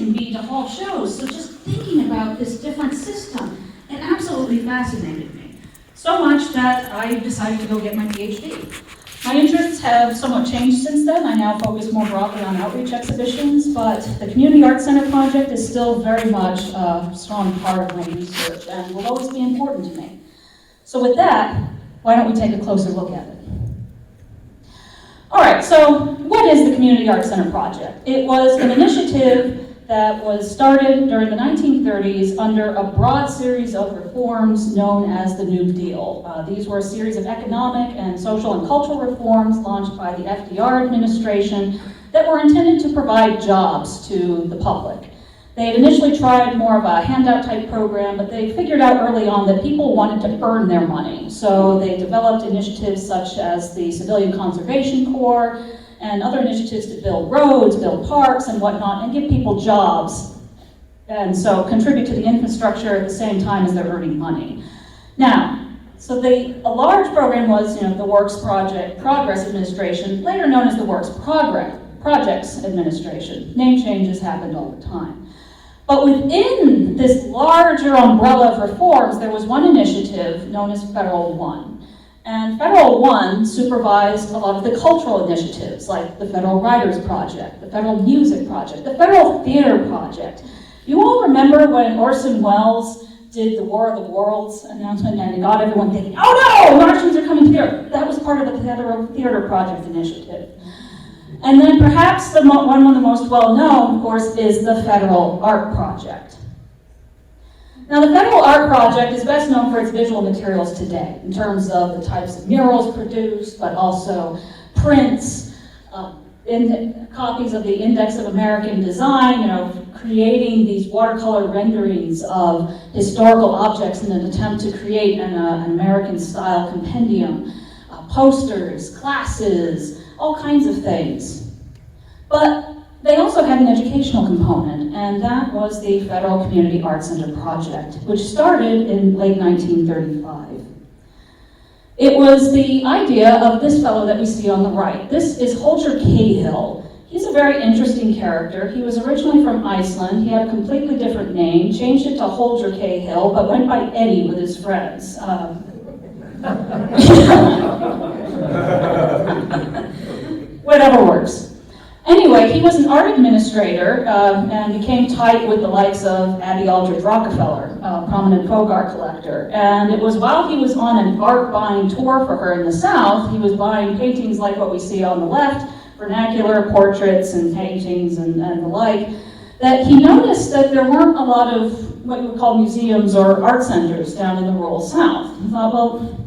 can be to hall shows. So just thinking about this different system, it absolutely fascinated me. So much that I decided to go get my PhD. My interests have somewhat changed since then. I now focus more broadly on outreach exhibitions, but the Community Arts Center project is still very much a strong part of my research and will always be important to me. So with that, why don't we take a closer look at it? All right, so what is the Community Arts Center project? It was an initiative that was started during the 1930s under a broad series of reforms known as the New Deal. These were a series of economic and social and cultural reforms launched by the FDR administration that were intended to provide jobs to the public. They had initially tried more of a handout type program, but they figured out early on that people wanted to earn their money. So they developed initiatives such as the Civilian Conservation Corps and other initiatives to build roads, build parks and whatnot, and give people jobs. And so contribute to the infrastructure at the same time as they're earning money. Now, so a large program was, the Works Progress Administration, later known as the Works Projects Administration. Name changes happened all the time. But within this larger umbrella of reforms, there was one initiative known as Federal One. And Federal One supervised a lot of the cultural initiatives, like the Federal Writers Project, the Federal Music Project, the Federal Theater Project. You all remember when Orson Welles did the War of the Worlds announcement and it got everyone thinking, oh no, Martians are coming here. That was part of the Federal Theater Project initiative. And then perhaps one of the most well-known, of course, is the Federal Art Project. Now, the Federal Art Project is best known for its visual materials today, in terms of the types of murals produced, but also prints, copies of the Index of American Design, creating these watercolor renderings of historical objects in an attempt to create an American-style compendium, posters, classes, all kinds of things. But they also had an educational component, and that was the Federal Community Arts Center project, which started in late 1935. It was the idea of this fellow that we see on the right. This is Holger Cahill. He's a very interesting character. He was originally from Iceland. He had a completely different name, changed it to Holger Cahill, but went by Eddie with his friends. Whatever works. Anyway, he was an art administrator and became tight with the likes of Abby Aldrich Rockefeller, a prominent folk art collector. And it was while he was on an art buying tour for her in the South, he was buying paintings like what we see on the left, vernacular portraits and paintings and the like, that he noticed that there weren't a lot of what you would call museums or art centers down in the rural South. He thought, well,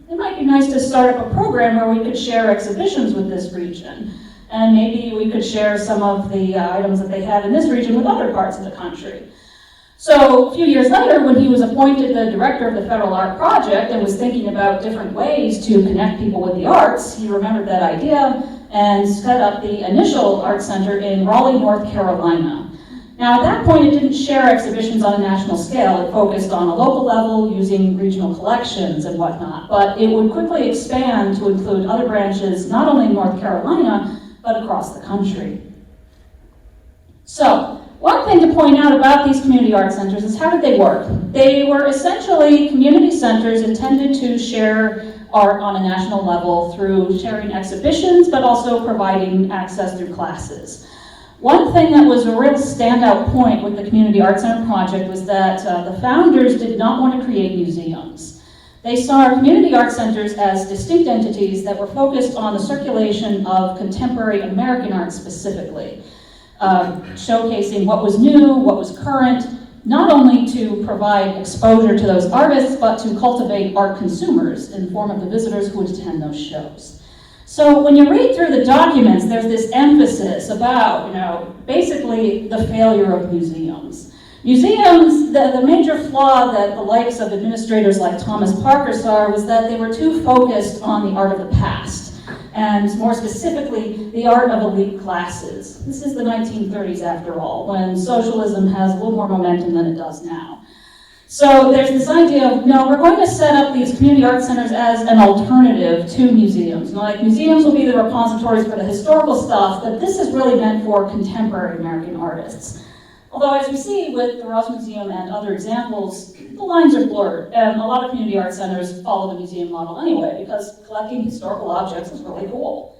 it might be nice to start up a program where we could share exhibitions with this region. And maybe we could share some of the items that they have in this region with other parts of the country. So a few years later, when he was appointed the director of the Federal Art Project and was thinking about different ways to connect people with the arts, he remembered that idea and set up the initial art center in Raleigh, North Carolina. Now at that point, it didn't share exhibitions on a national scale. It focused on a local level using regional collections and whatnot, but it would quickly expand to include other branches, not only in North Carolina, but across the country. So, one thing to point out about these community art centers is how did they work? They were essentially community centers intended to share art on a national level through sharing exhibitions, but also providing access through classes. One thing that was a real standout point with the Community Art Center project was that the founders did not want to create museums. They saw our community art centers as distinct entities that were focused on the circulation of contemporary American art specifically, showcasing what was new, what was current, not only to provide exposure to those artists, but to cultivate art consumers in the form of the visitors who would attend those shows. So when you read through the documents, there's this emphasis about, basically the failure of museums. Museums, the major flaw that the likes of administrators like Thomas Parker saw was that they were too focused on the art of the past, and more specifically, the art of elite classes. This is the 1930s after all, when socialism has a little more momentum than it does now. So there's this idea of, no, we're going to set up these community art centers as an alternative to museums. Like, museums will be the repositories for the historical stuff, but this is really meant for contemporary American artists. Although, as we see with the Roswell Museum and other examples, the lines are blurred, and a lot of community art centers follow the museum model anyway, because collecting historical objects is really cool.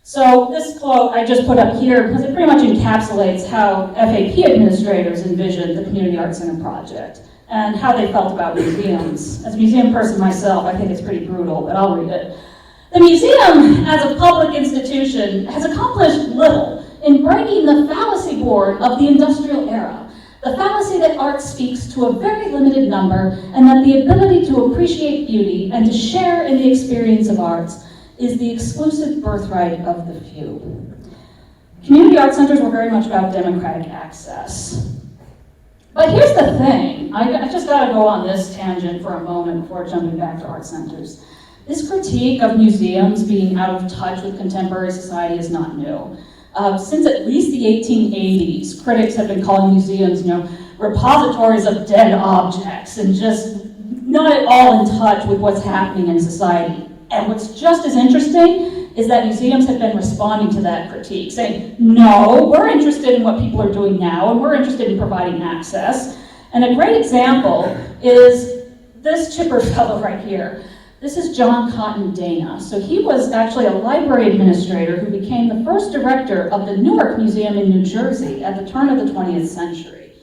So this quote I just put up here because it pretty much encapsulates how FAP administrators envisioned the Community Art Center project and how they felt about museums. As a museum person myself, I think it's pretty brutal, but I'll read it. The museum, as a public institution, has accomplished little in breaking the fallacy board of the industrial era. The fallacy that art speaks to a very limited number and that the ability to appreciate beauty and to share in the experience of arts is the exclusive birthright of the few. Community art centers were very much about democratic access. But here's the thing, I just gotta go on this tangent for a moment before jumping back to art centers. This critique of museums being out of touch with contemporary society is not new. Since at least the 1880s, critics have been calling museums, repositories of dead objects and just not at all in touch with what's happening in society. And what's just as interesting is that museums have been responding to that critique, saying, no, we're interested in what people are doing now, and we're interested in providing access. And a great example is this chipper fellow right here. This is John Cotton Dana. So he was actually a library administrator who became the first director of the Newark Museum in New Jersey at the turn of the 20th century.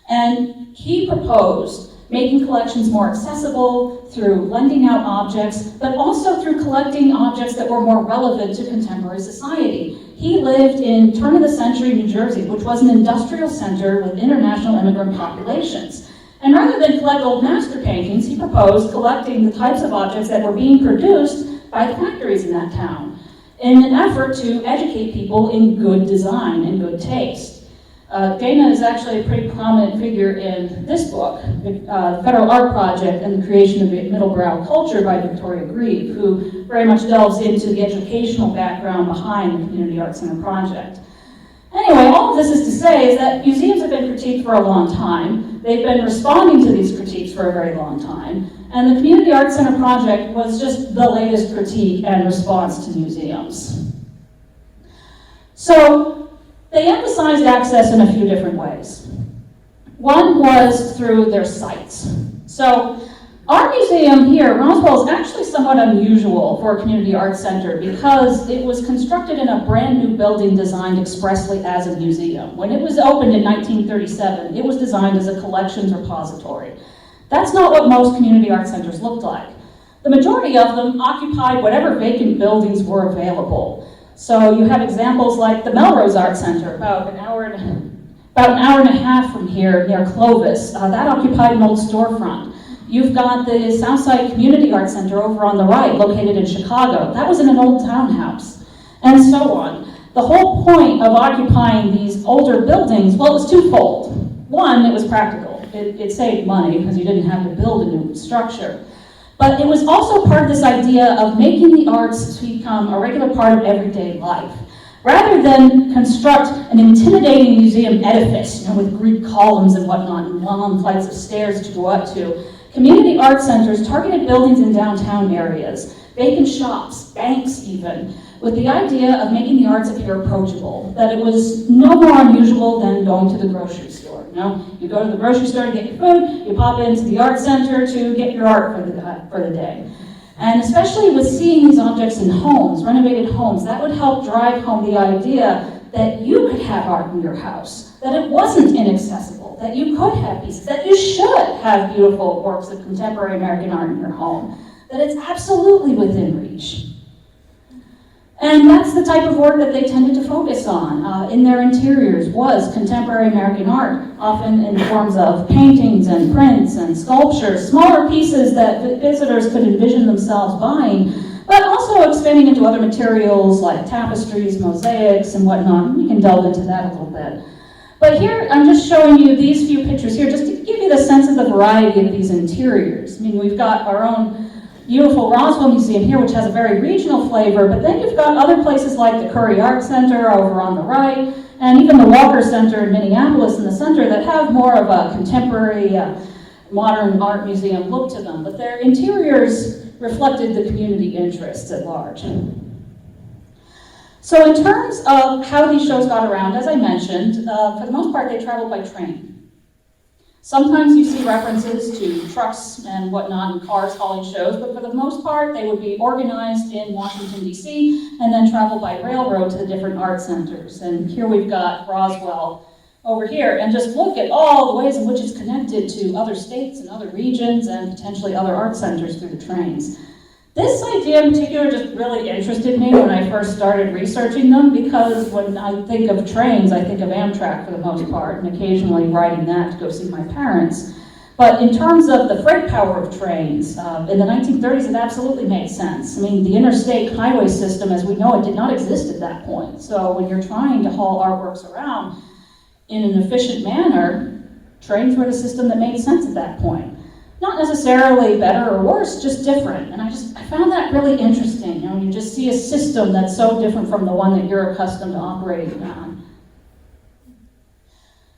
And he proposed making collections more accessible through lending out objects, but also through collecting objects that were more relevant to contemporary society. He lived in turn-of-the-century New Jersey, which was an industrial center with international immigrant populations. And rather than collect old master paintings, he proposed collecting the types of objects that were being produced by the factories in that town in an effort to educate people in good design and good taste. Dana is actually a pretty prominent figure in this book, The Federal Art Project and the Creation of Middlebrow Culture by Victoria Grieve, who very much delves into the educational background behind the Community Art Center project. Anyway, all of this is to say is that museums have been critiqued for a long time. They've been responding to these critiques for a very long time. And the Community Art Center project was just the latest critique and response to museums. So, they emphasized access in a few different ways. One was through their sites. So our museum here, Roswell, is actually somewhat unusual for a community arts center because it was constructed in a brand new building designed expressly as a museum. When it was opened in 1937, it was designed as a collections repository. That's not what most community art centers looked like. The majority of them occupied whatever vacant buildings were available. So you have examples like the Melrose Art Center, about an hour and a half from here near Clovis. That occupied an old storefront. You've got the Southside Community Art Center over on the right, located in Chicago. That was in an old townhouse, and so on. The whole point of occupying these older buildings, well, it was twofold. One, it was practical. It saved money because you didn't have to build a new structure. But it was also part of this idea of making the arts to become a regular part of everyday life. Rather than construct an intimidating museum edifice, with Greek columns and whatnot, and long flights of stairs to go up to, community art centers targeted buildings in downtown areas, vacant shops, banks even, with the idea of making the arts appear approachable, that it was no more unusual than going to the grocery store. You go to the grocery store to get your food, you pop into the art center to get your art for the day. And especially with seeing these objects in homes, renovated homes, that would help drive home the idea that you could have art in your house, that it wasn't inaccessible, that you could have pieces, that you should have beautiful works of contemporary American art in your home, that it's absolutely within reach. And that's the type of work that they tended to focus on in their interiors was contemporary American art, often in forms of paintings and prints and sculptures, smaller pieces that visitors could envision themselves buying, but also expanding into other materials like tapestries, mosaics, and whatnot. We can delve into that a little bit. But here, I'm just showing you these few pictures here just to give you the sense of the variety of these interiors. I mean, we've got our own beautiful Roswell Museum here, which has a very regional flavor, but then you've got other places like the Curry Art Center over on the right, and even the Walker Center in Minneapolis in the center that have more of a contemporary modern art museum look to them, but their interiors reflected the community interests at large. So in terms of how these shows got around, as I mentioned, for the most part they traveled by train. Sometimes you see references to trucks and whatnot and cars hauling shows, but for the most part they would be organized in Washington, D.C. and then travel by railroad to the different art centers. And here we've got Roswell over here, and just look at all the ways in which it's connected to other states and other regions and potentially other art centers through the trains. This idea in particular just really interested me when I first started researching them, because when I think of trains, I think of Amtrak for the most part, and occasionally riding that to go see my parents. But in terms of the freight power of trains, in the 1930s it absolutely made sense. I mean, the interstate highway system as we know it did not exist at that point. So when you're trying to haul artworks around in an efficient manner, trains were the system that made sense at that point. Not necessarily better or worse, just different. And I found that really interesting. You know, you just see a system that's so different from the one that you're accustomed to operating on.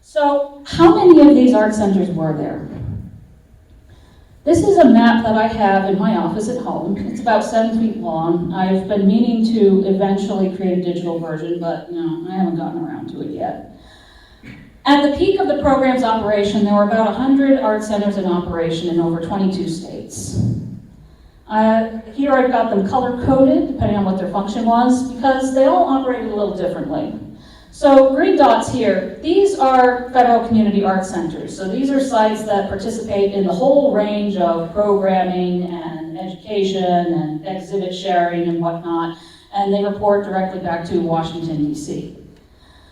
So, how many of these art centers were there? This is a map that I have in my office at home. It's about 7 feet long. I've been meaning to eventually create a digital version, but I haven't gotten around to it yet. At the peak of the program's operation, there were about 100 art centers in operation in over 22 states. Here I've got them color-coded, depending on what their function was, because they all operated a little differently. So green dots here, these are federal community art centers. So these are sites that participate in the whole range of programming and education and exhibit sharing and whatnot, and they report directly back to Washington, D.C.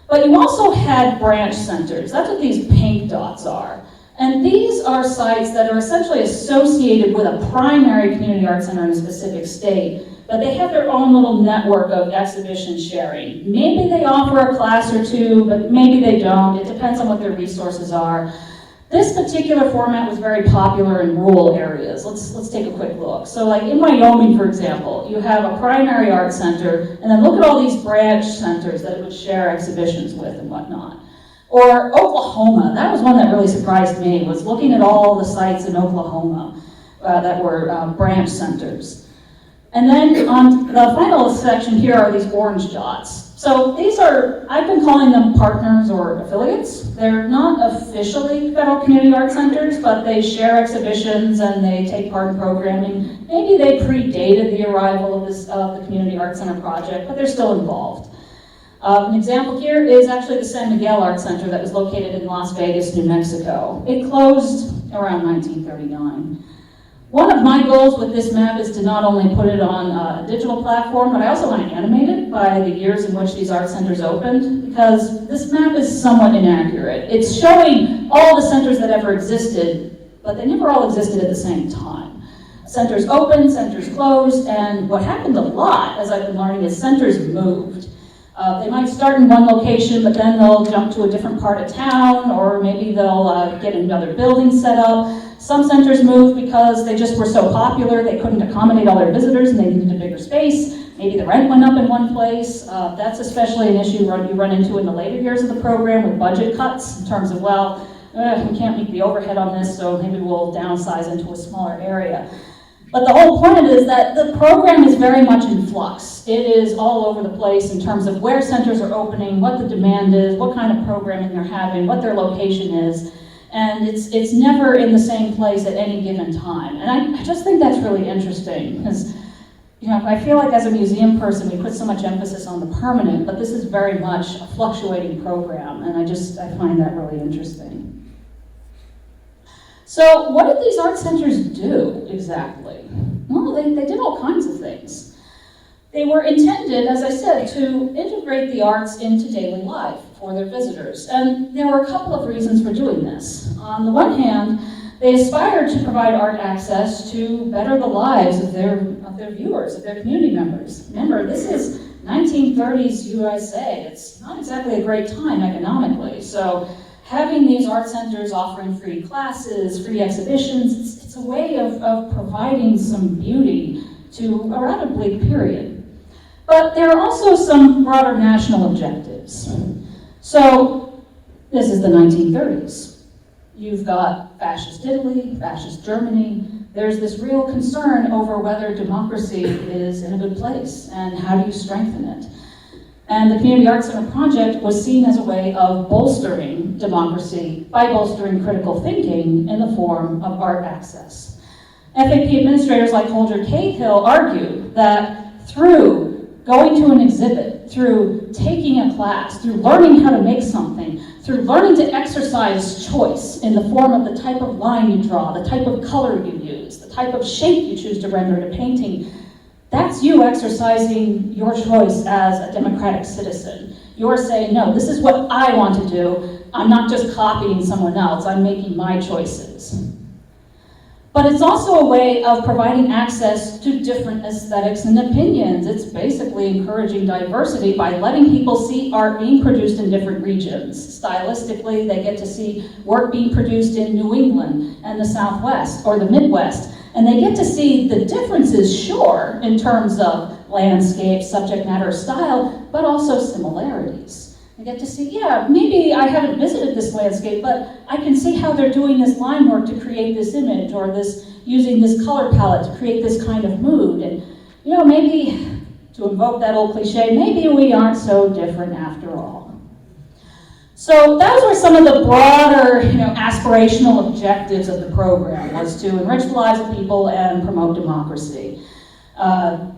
But you also had branch centers. That's what these pink dots are. And these are sites that are essentially associated with a primary community art center in a specific state, but they have their own little network of exhibition sharing. Maybe they offer a class or two, but maybe they don't. It depends on what their resources are. This particular format was very popular in rural areas. Let's take a quick look. So like in Wyoming, for example, you have a primary art center, and then look at all these branch centers that it would share exhibitions with and whatnot. Or Oklahoma, that was one that really surprised me, was looking at all the sites in Oklahoma that were branch centers. And then on the final section here are these orange dots. So these are, I've been calling them partners or affiliates. They're not officially federal community art centers, but they share exhibitions and they take part in programming. Maybe they predated the arrival of the Community Art Center project, but they're still involved. An example here is actually the San Miguel Art Center that was located in Las Vegas, New Mexico. It closed around 1939. One of my goals with this map is to not only put it on a digital platform, but I also want to animate it by the years in which these art centers opened, because this map is somewhat inaccurate. It's showing all the centers that ever existed, but they never all existed at the same time. Centers opened, centers closed, and what happened a lot, as I've been learning, is centers moved. They might start in one location, but then they'll jump to a different part of town, or maybe they'll get another building set up. Some centers moved because they just were so popular, they couldn't accommodate all their visitors and they needed a bigger space. Maybe the rent went up in one place. That's especially an issue you run into in the later years of the program with budget cuts in terms of, well, we can't meet the overhead on this, so maybe we'll downsize into a smaller area. But the whole point is that the program is very much in flux. It is all over the place in terms of where centers are opening, what the demand is, what kind of programming they're having, what their location is. And it's never in the same place at any given time. And I just think that's really interesting, because I feel like as a museum person we put so much emphasis on the permanent, but this is very much a fluctuating program, and I find that really interesting. So what did these art centers do exactly? Well, they did all kinds of things. They were intended, as I said, to integrate the arts into daily life for their visitors. And there were a couple of reasons for doing this. On the one hand, they aspired to provide art access to better the lives of their viewers, of their community members. Remember, this is 1930s USA. It's not exactly a great time economically. So having these art centers offering free classes, free exhibitions, it's a way of providing some beauty to a rather bleak period. But there are also some broader national objectives. So this is the 1930s. You've got fascist Italy, fascist Germany. There's this real concern over whether democracy is in a good place and how do you strengthen it. And the Community Arts Center project was seen as a way of bolstering democracy by bolstering critical thinking in the form of art access. FAP administrators like Holger Cahill argue that through going to an exhibit, through taking a class, through learning how to make something, through learning to exercise choice in the form of the type of line you draw, the type of color you use, the type of shape you choose to render in a painting, that's you exercising your choice as a democratic citizen. You're saying, no, this is what I want to do. I'm not just copying someone else, I'm making my choices. But it's also a way of providing access to different aesthetics and opinions. It's basically encouraging diversity by letting people see art being produced in different regions. Stylistically, they get to see work being produced in New England and the Southwest or the Midwest. And they get to see the differences, sure, in terms of landscape, subject matter, style, but also similarities. I get to see, yeah, maybe I haven't visited this landscape, but I can see how they're doing this line work to create this image, or using this color palette to create this kind of mood. And, maybe, to invoke that old cliche, maybe we aren't so different after all. So those were some of the broader, aspirational objectives of the program, was to enrich the lives of people and promote democracy.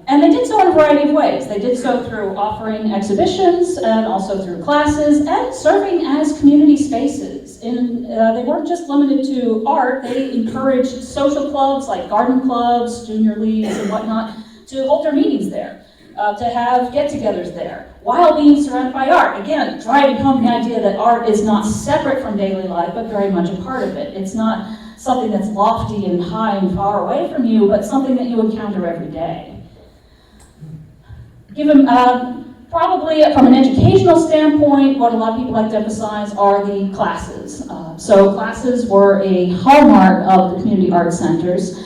And they did so in a variety of ways. They did so through offering exhibitions and also through classes and serving as community spaces. They weren't just limited to art. They encouraged social clubs like garden clubs, junior leagues, and whatnot to hold their meetings there, to have get-togethers there, while being surrounded by art. Again, driving home the idea that art is not separate from daily life, but very much a part of it. It's not something that's lofty and high and far away from you, but something that you encounter every day. Given, probably from an educational standpoint, what a lot of people like to emphasize are the classes. So classes were a hallmark of the community art centers.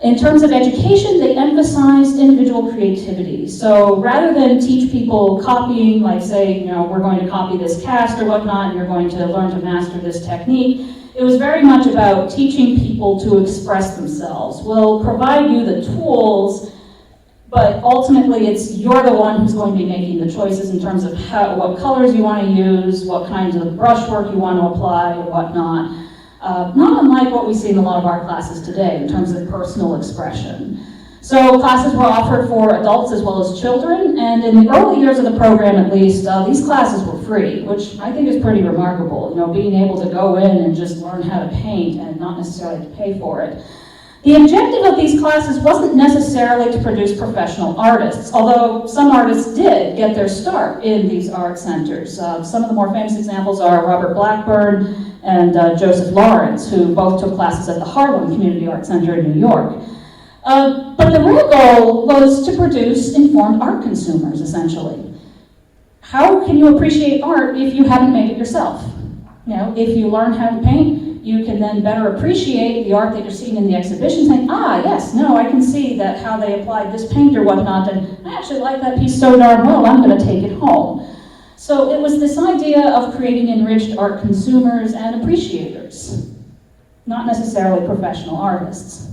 In terms of education, they emphasized individual creativity. So rather than teach people copying, like say, we're going to copy this cast or whatnot, and you're going to learn to master this technique, it was very much about teaching people to express themselves. We'll provide you the tools, but ultimately you're the one who's going to be making the choices in terms of what colors you want to use, what kinds of brushwork you want to apply, or whatnot. Not unlike what we see in a lot of art classes today in terms of personal expression. So classes were offered for adults as well as children, and in the early years of the program at least, these classes were free, which I think is pretty remarkable, being able to go in and just learn how to paint and not necessarily to pay for it. The objective of these classes wasn't necessarily to produce professional artists, although some artists did get their start in these art centers. Some of the more famous examples are Robert Blackburn and Joseph Lawrence, who both took classes at the Harlem Community Art Center in New York. But the real goal was to produce informed art consumers, essentially. How can you appreciate art if you haven't made it yourself? If you learn how to paint, you can then better appreciate the art that you're seeing in the exhibition, saying, yes, no, I can see that how they applied this paint or whatnot, and I actually like that piece so darn well, I'm going to take it home. So it was this idea of creating enriched art consumers and appreciators, not necessarily professional artists.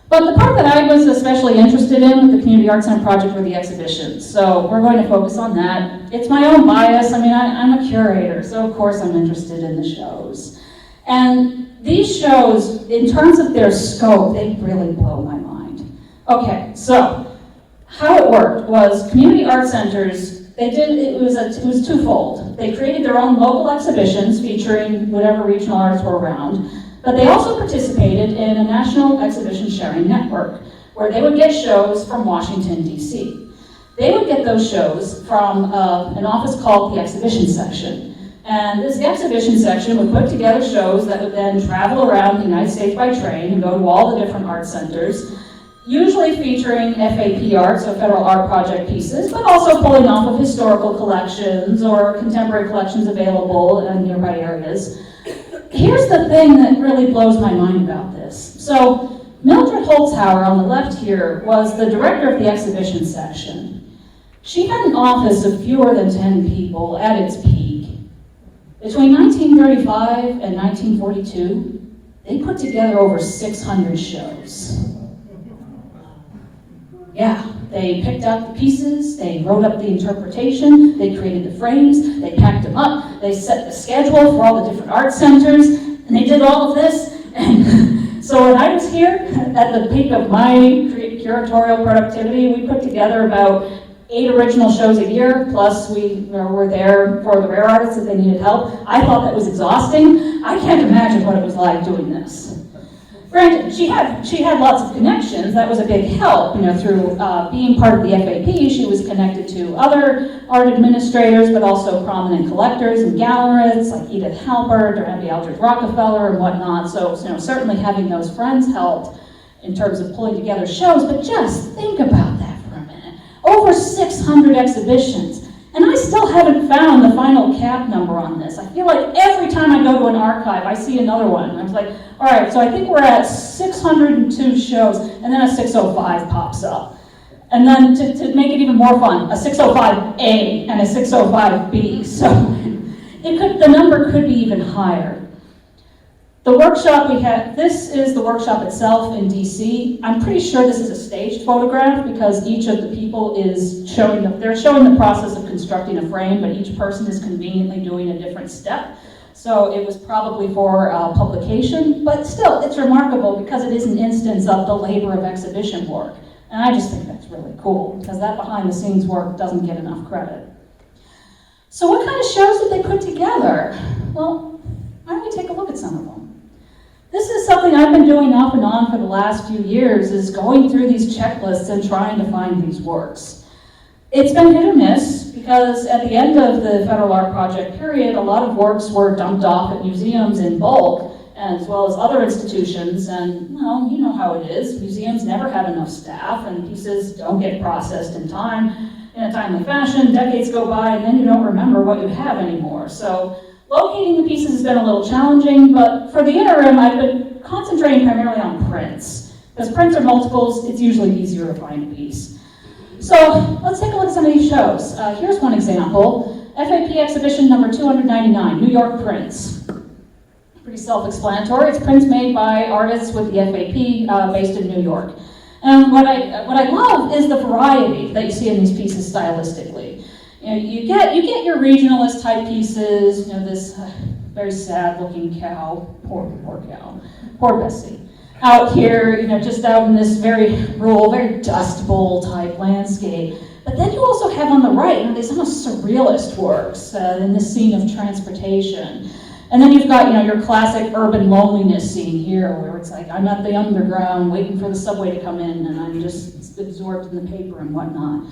But the part that I was especially interested in with the Community Arts Center project were the exhibitions. So we're going to focus on that. It's my own bias. I'm a curator, so of course I'm interested in the shows. And these shows, in terms of their scope, they really blow my mind. Okay, so how it worked was community art centers, it was twofold. They created their own local exhibitions featuring whatever regional artists were around. But they also participated in a national exhibition sharing network where they would get shows from Washington, D.C. They would get those shows from an office called the exhibition section. And this exhibition section would put together shows that would then travel around the United States by train and go to all the different art centers, usually featuring FAP art, so Federal Art Project pieces, but also pulling off of historical collections or contemporary collections available in nearby areas. Here's the thing that really blows my mind about this. So Mildred Holzhauer on the left here was the director of the exhibition section. She had an office of fewer than 10 people at its peak. Between 1935 and 1942, they put together over 600 shows. Yeah, they picked out the pieces, they wrote up the interpretation, they created the frames, they packed them up, they set the schedule for all the different art centers, and they did all of this. And so when I was here, at the peak of my curatorial productivity, we put together about 8 original shows a year, plus we were there for the rare artists if they needed help. I thought that was exhausting. I can't imagine what it was like doing this. Granted, she had lots of connections. That was a big help, through being part of the FAP. She was connected to other art administrators, but also prominent collectors and gallerists like Edith Halpert or Abby Aldridge Rockefeller and whatnot. So, certainly having those friends helped in terms of pulling together shows. But just think about that for a minute. Over 600 exhibitions. And I still haven't found the final cap number on this. I feel like every time I go to an archive, I see another one. I was like, all right, so I think we're at 602 shows, and then a 605 pops up. And then to make it even more fun, a 605A and a 605B. So the number could be even higher. The workshop we had, this is the workshop itself in DC. I'm pretty sure this is a staged photograph because each of the people is showing the process of constructing a frame, but each person is conveniently doing a different step. So it was probably for publication, but still, it's remarkable because it is an instance of the labor of exhibition work. And I just think that's really cool because that behind the scenes work doesn't get enough credit. So what kind of shows did they put together? Well, why don't we take a look at some of them? This is something I've been doing off and on for the last few years, is going through these checklists and trying to find these works. It's been hit or miss, because at the end of the Federal Art Project period, a lot of works were dumped off at museums in bulk, as well as other institutions, and, well, you know how it is. Museums never have enough staff, and pieces don't get processed in a timely fashion. Decades go by, and then you don't remember what you have anymore. So locating the pieces has been a little challenging, but for the interim, I've been concentrating primarily on prints. Because prints are multiples, it's usually easier to find a piece. So let's take a look at some of these shows. Here's one example. FAP exhibition number 299, New York Prints. Pretty self-explanatory. It's prints made by artists with the FAP based in New York. And what I love is the variety that you see in these pieces stylistically. You get your regionalist type pieces, this very sad looking cow, poor cow, poor Bessie, out here, just out in this very rural, very dust bowl type landscape. But then you also have on the right, these almost surrealist works in this scene of transportation. And then you've got, your classic urban loneliness scene here, where it's like, I'm at the underground waiting for the subway to come in, and I'm just absorbed in the paper and whatnot.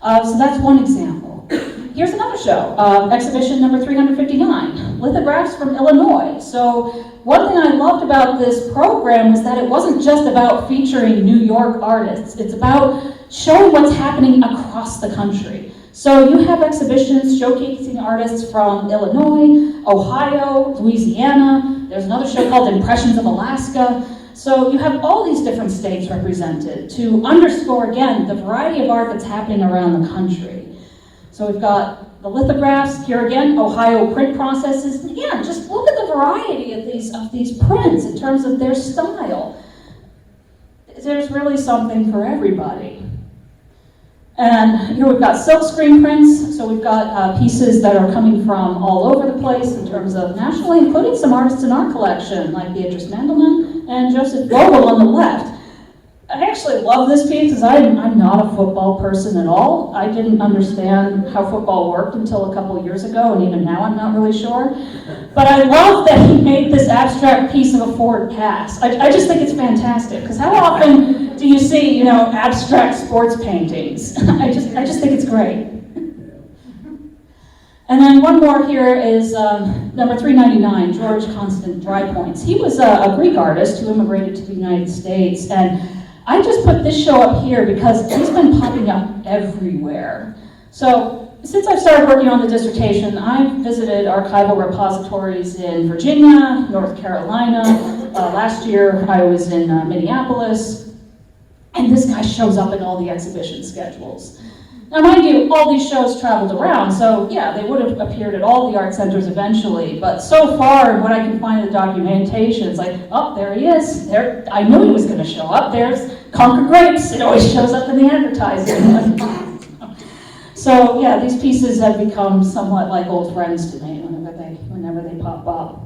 So that's one example. Here's another show, exhibition number 359, lithographs from Illinois. So one thing I loved about this program was that it wasn't just about featuring New York artists. It's about showing what's happening across the country. So you have exhibitions showcasing artists from Illinois, Ohio, Louisiana. There's another show called Impressions of Alaska. So you have all these different states represented to underscore, again, the variety of art that's happening around the country. So we've got the lithographs, here again, Ohio print processes. And again, just look at the variety of these prints in terms of their style. There's really something for everybody. And here we've got silkscreen prints, so we've got pieces that are coming from all over the place in terms of nationally, including some artists in our collection, like Beatrice Mandelman and Joseph Vogel on the left. I actually love this piece because I'm not a football person at all. I didn't understand how football worked until a couple years ago, and even now I'm not really sure. But I love that he made this abstract piece of a forward pass. I just think it's fantastic, because how often do you see, abstract sports paintings? I just think it's great. And then one more here is number 399, George Constant Drypoints. He was a Greek artist who immigrated to the United States, and I just put this show up here because he's been popping up everywhere. So since I've started working on the dissertation, I've visited archival repositories in Virginia, North Carolina. Last year I was in Minneapolis, and this guy shows up in all the exhibition schedules. Now, mind you, all these shows traveled around, so yeah, they would have appeared at all the art centers eventually, but so far, what I can find in the documentation is like, oh, there he is. There, I knew he was going to show up. There's Concord Grapes. It always shows up in the advertising. So yeah, these pieces have become somewhat like old friends to me whenever they pop up.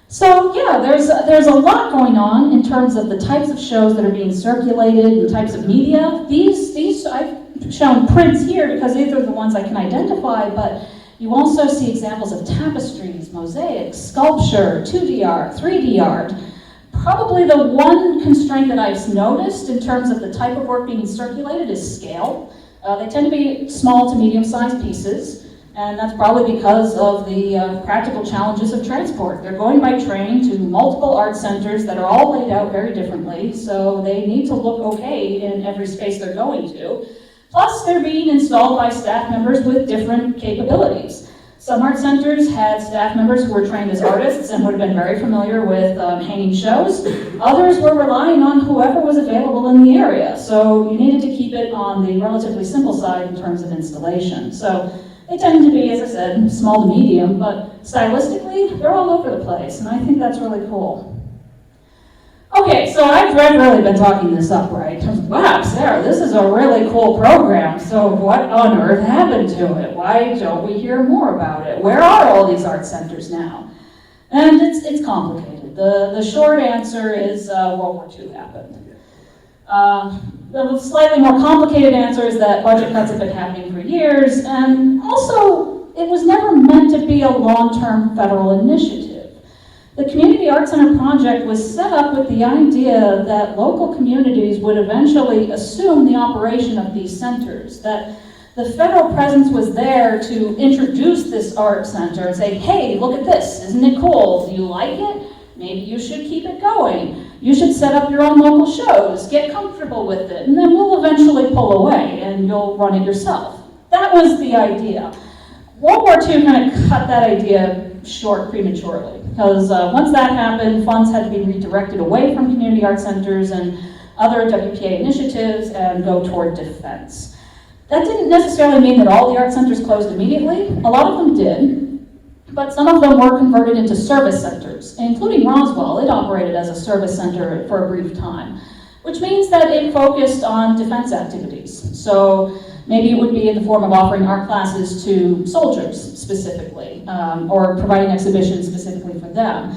So yeah, there's a lot going on in terms of the types of shows that are being circulated, the types of media. These I've shown prints here because these are the ones I can identify, but you also see examples of tapestries, mosaics, sculpture, 2D art, 3D art. Probably the one constraint that I've noticed in terms of the type of work being circulated is scale. They tend to be small to medium-sized pieces, and that's probably because of the practical challenges of transport. They're going by train to multiple art centers that are all laid out very differently, so they need to look okay in every space they're going to. Plus, they're being installed by staff members with different capabilities. Some art centers had staff members who were trained as artists and would have been very familiar with hanging shows. Others were relying on whoever was available in the area, so you needed to keep it on the relatively simple side in terms of installation. So they tend to be, as I said, small to medium, but stylistically, they're all over the place, and I think that's really cool. Okay, so I've really been talking this up, right? Wow, Sarah, this is a really cool program, so what on earth happened to it? Why don't we hear more about it? Where are all these art centers now? And it's complicated. The short answer is World War II happened. The slightly more complicated answer is that budget cuts have been happening for years, and also it was never meant to be a long-term federal initiative. The Community Art Center project was set up with the idea that local communities would eventually assume the operation of these centers, that the federal presence was there to introduce this art center and say, hey, look at this, isn't it cool? Do you like it? Maybe you should keep it going. You should set up your own local shows, get comfortable with it, and then we'll eventually pull away and you'll run it yourself. That was the idea. World War II kind of cut that idea short prematurely, because once that happened, funds had to be redirected away from community art centers and other WPA initiatives and go toward defense. That didn't necessarily mean that all the art centers closed immediately. A lot of them did, but some of them were converted into service centers, including Roswell. It operated as a service center for a brief time, which means that it focused on defense activities. So maybe it would be in the form of offering art classes to soldiers specifically, or providing exhibitions specifically for them.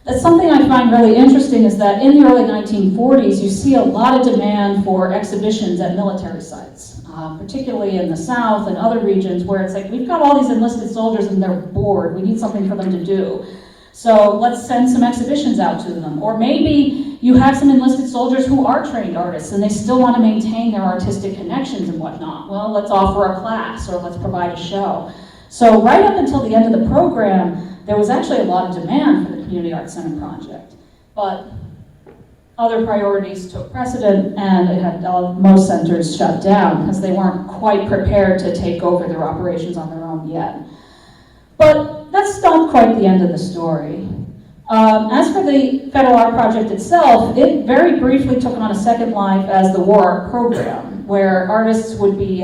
That's something I find really interesting is that in the early 1940s, you see a lot of demand for exhibitions at military sites, particularly in the South and other regions where it's like, we've got all these enlisted soldiers and they're bored, we need something for them to do. So let's send some exhibitions out to them. Or maybe you have some enlisted soldiers who are trained artists and they still want to maintain their artistic connections and whatnot. Well, let's offer a class or let's provide a show. So right up until the end of the program, there was actually a lot of demand for the Community Art Center project. But other priorities took precedent and it had most centers shut down because they weren't quite prepared to take over their operations on their own yet. But that's not quite the end of the story. As for the Federal Art Project itself, it very briefly took on a second life as the War Art Program, where artists would be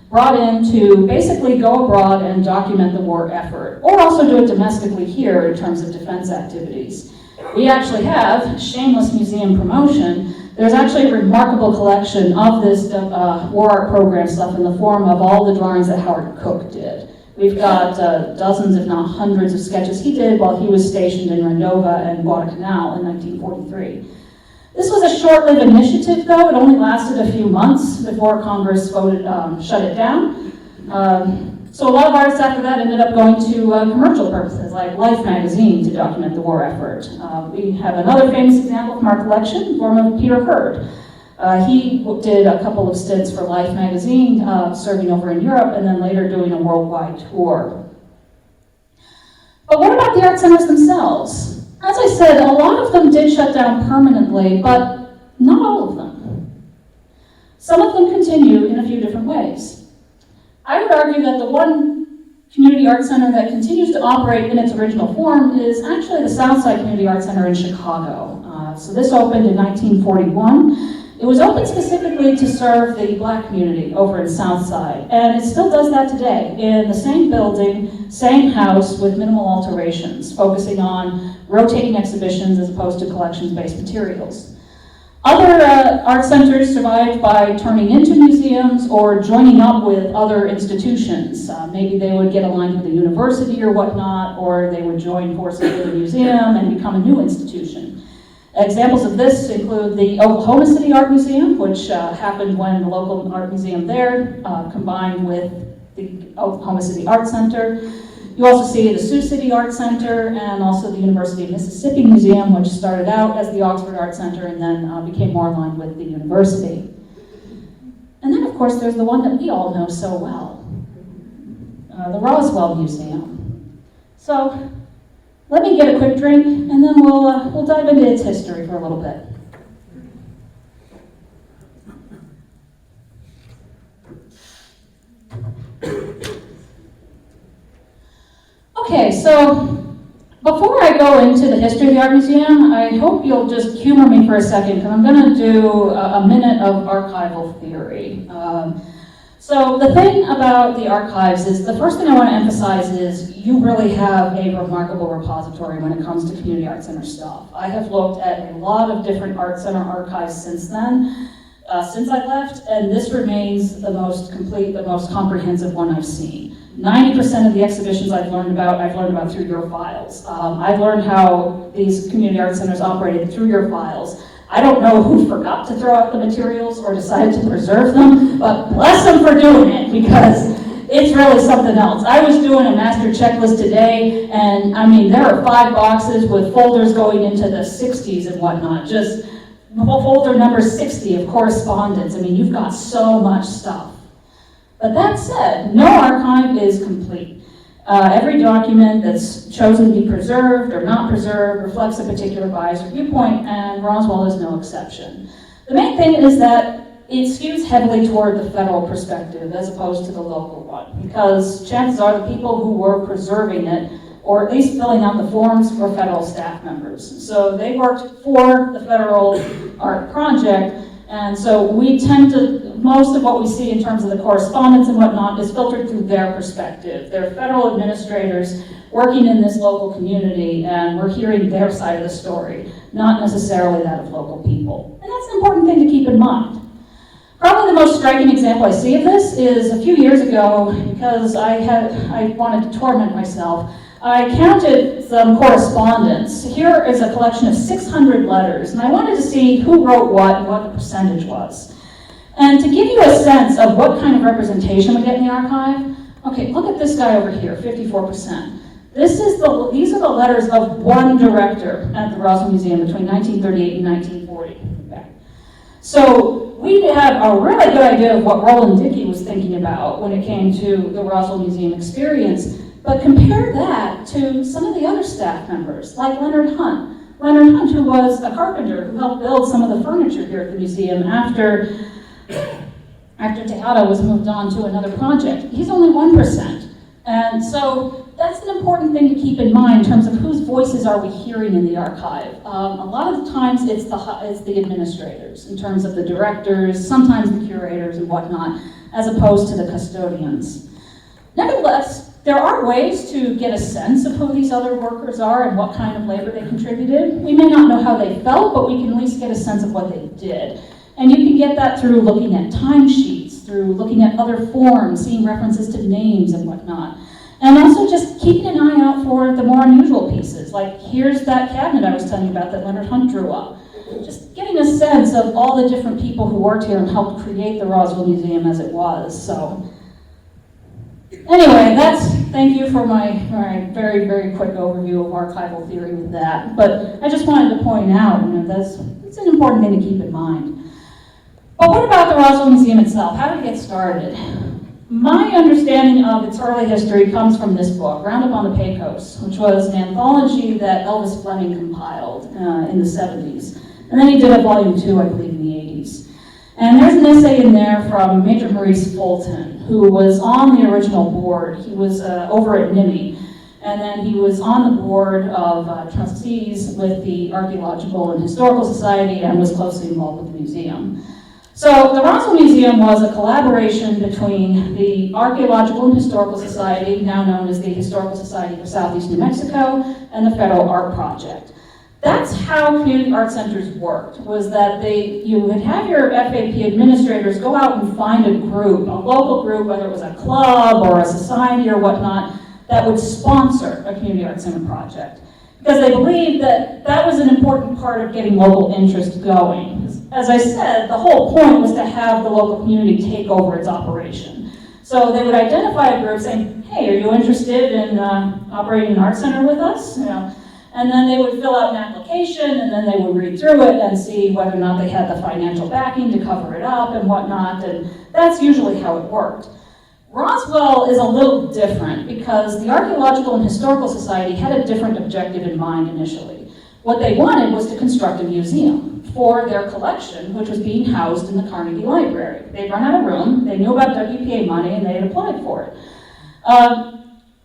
brought in to basically go abroad and document the war effort, or also do it domestically here in terms of defense activities. We actually have, shameless museum promotion, there's actually a remarkable collection of this War Art Program stuff in the form of all the drawings that Howard Cook did. We've got dozens, if not hundreds, of sketches he did while he was stationed in Rendova and Guadalcanal in 1943. This was a short-lived initiative, though. It only lasted a few months before Congress voted shut it down. So a lot of artists after that ended up going to commercial purposes, like Life magazine, to document the war effort. We have another famous example from our collection in the form of Peter Hurd. He did a couple of stints for Life magazine, serving over in Europe, and then later doing a worldwide tour. But what about the art centers themselves? As I said, a lot of them did shut down permanently, but not all of them. Some of them continue in a few different ways. I would argue that the one community art center that continues to operate in its original form is actually the Southside Community Art Center in Chicago. So this opened in 1941. It was opened specifically to serve the Black community over in Southside, and it still does that today in the same building, same house with minimal alterations, focusing on rotating exhibitions as opposed to collections-based materials. Other art centers survived by turning into museums or joining up with other institutions. Maybe they would get aligned with a university or whatnot, or they would join forces with a museum and become a new institution. Examples of this include the Oklahoma City Art Museum, which happened when the local art museum there combined with the Oklahoma City Art Center. You also see the Sioux City Art Center and also the University of Mississippi Museum, which started out as the Oxford Art Center and then became more aligned with the university. And then, of course, there's the one that we all know so well, the Roswell Museum. So, let me get a quick drink, and then we'll dive into its history for a little bit. Okay, so before I go into the history of the Art Museum, I hope you'll just humor me for a second, because I'm going to do a minute of archival theory. So the thing about the archives is, the first thing I want to emphasize is you really have a remarkable repository when it comes to community art center stuff. I have looked at a lot of different art center archives since then, since I left, and this remains the most complete, the most comprehensive one I've seen. 90% of the exhibitions I've learned about through your files. I've learned how these community art centers operated through your files. I don't know who forgot to throw out the materials or decided to preserve them, but bless them for doing it, because it's really something else. I was doing a master checklist today, and I mean, there are 5 boxes with folders going into the 60s and whatnot. Just folder number 60 of correspondence. I mean, you've got so much stuff. But that said, no archive is complete. Every document that's chosen to be preserved or not preserved reflects a particular bias or viewpoint, and Roswell is no exception. The main thing is that it skews heavily toward the federal perspective as opposed to the local one, because chances are the people who were preserving it, or at least filling out the forms, were federal staff members. So they worked for the federal art project, and so we tend to, most of what we see in terms of the correspondence and whatnot is filtered through their perspective. They're federal administrators working in this local community, and we're hearing their side of the story, not necessarily that of local people. And that's an important thing to keep in mind. Probably the most striking example I see of this is a few years ago, because I wanted to torment myself. I counted some correspondence. Here is a collection of 600 letters, and I wanted to see who wrote what and what the percentage was. And to give you a sense of what kind of representation we get in the archive, okay, look at this guy over here, 54%. These are the letters of one director at the Roswell Museum between 1938 and 1940. Okay. So we have a really good idea of what Roland Dickey was thinking about when it came to the Roswell Museum experience. But compare that to some of the other staff members, like Leonard Hunt. Leonard Hunt, who was a carpenter who helped build some of the furniture here at the museum after Tejada was moved on to another project. He's only 1%. And so that's an important thing to keep in mind in terms of whose voices are we hearing in the archive. A lot of the times it's the administrators, in terms of the directors, sometimes the curators and whatnot, as opposed to the custodians. Nevertheless, there are ways to get a sense of who these other workers are and what kind of labor they contributed. We may not know how they felt, but we can at least get a sense of what they did. And you can get that through looking at timesheets, through looking at other forms, seeing references to names and whatnot. And also just keeping an eye out for the more unusual pieces, like here's that cabinet I was telling you about that Leonard Hunt drew up. Just getting a sense of all the different people who worked here and helped create the Roswell Museum as it was. So anyway, thank you for my very, very quick overview of archival theory with that. But I just wanted to point out, that's an important thing to keep in mind. But what about the Roswell Museum itself? How did it get started? My understanding of its early history comes from this book, Round Up on the Pecos, which was an anthology that Elvis Fleming compiled in the 70s. And then he did a volume 2, I believe, in the 80s. And there's an essay in there from Major Maurice Fulton, who was on the original board. He was over at NIMI. and then he was on the board of trustees with the Archaeological and Historical Society and was closely involved with the museum. So the Roswell Museum was a collaboration between the Archaeological and Historical Society, now known as the Historical Society for Southeast New Mexico, and the Federal Art Project. That's how community art centers worked, was that you would have your FAP administrators go out and find a group, a local group, whether it was a club or a society or whatnot, that would sponsor a community art center project. Because they believed that that was an important part of getting local interest going. As I said, the whole point was to have the local community take over its operation. So they would identify a group saying, hey, are you interested in operating an art center with us? You know, and then they would fill out an application, and then they would read through it and see whether or not they had the financial backing to cover it up and whatnot, and that's usually how it worked. Roswell is a little different because the Archaeological and Historical Society had a different objective in mind initially. What they wanted was to construct a museum for their collection, which was being housed in the Carnegie Library. They'd run out of room, they knew about WPA money, and they had applied for it.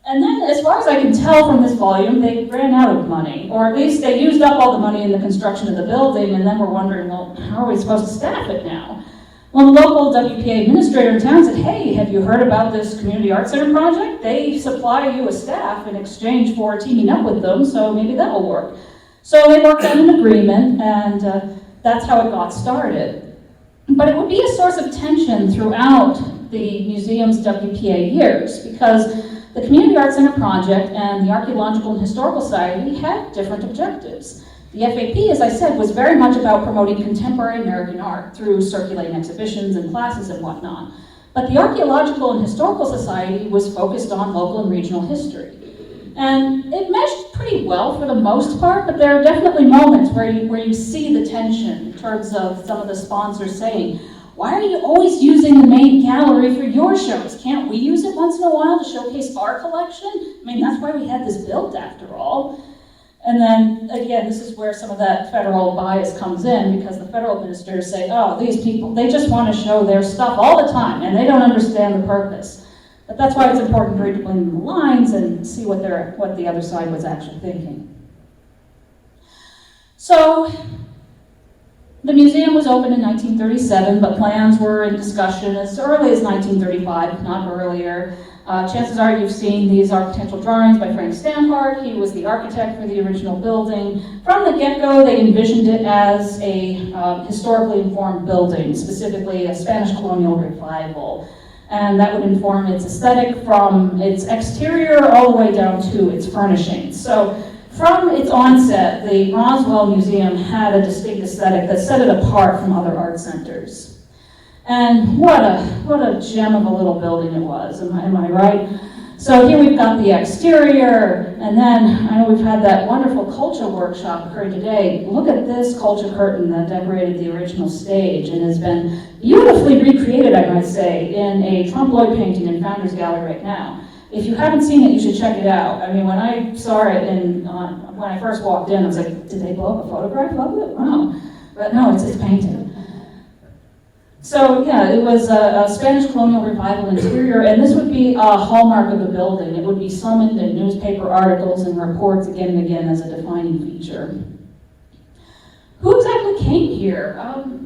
And then, as far as I can tell from this volume, they ran out of money, or at least they used up all the money in the construction of the building, and then we're wondering, well, how are we supposed to staff it now? Well, the local WPA administrator in town said, hey, have you heard about this community art center project? They supply you a staff in exchange for teaming up with them, so maybe that'll work. So they worked out an agreement, and that's how it got started. But it would be a source of tension throughout the museum's WPA years, because the Community Art Center project and the Archaeological and Historical Society had different objectives. The FAP, as I said, was very much about promoting contemporary American art through circulating exhibitions and classes and whatnot. But the Archaeological and Historical Society was focused on local and regional history. And it meshed pretty well for the most part, but there are definitely moments where you see the tension in terms of some of the sponsors saying, why are you always using the main gallery for your shows? Can't we use it once in a while to showcase our collection? I mean, that's why we had this built after all. And then, again, this is where some of that federal bias comes in, because the federal administrators say, oh, these people, they just want to show their stuff all the time, and they don't understand the purpose. But that's why it's important to read between the lines and see what the other side was actually thinking. So, the museum was opened in 1937, but plans were in discussion as early as 1935, if not earlier. Chances are you've seen these architectural drawings by Frank Stanhart. He was the architect for the original building. From the get-go, they envisioned it as a historically informed building, specifically a Spanish colonial revival. And that would inform its aesthetic from its exterior all the way down to its furnishings. So from its onset, the Roswell Museum had a distinct aesthetic that set it apart from other art centers. And what a gem of a little building it was, am I right? So here we've got the exterior, and then I know we've had that wonderful culture workshop occurring today. Look at this culture curtain that decorated the original stage and has been beautifully recreated, I might say, in a Trompe l'oeil painting in Founders Gallery right now. If you haven't seen it, you should check it out. I mean, when I saw it when I first walked in, I was like, did they blow up a photograph of it? Wow. But no, it's painted. So yeah, it was a Spanish colonial revival interior, and this would be a hallmark of the building. It would be summoned in newspaper articles and reports again and again as a defining feature. Who exactly came here?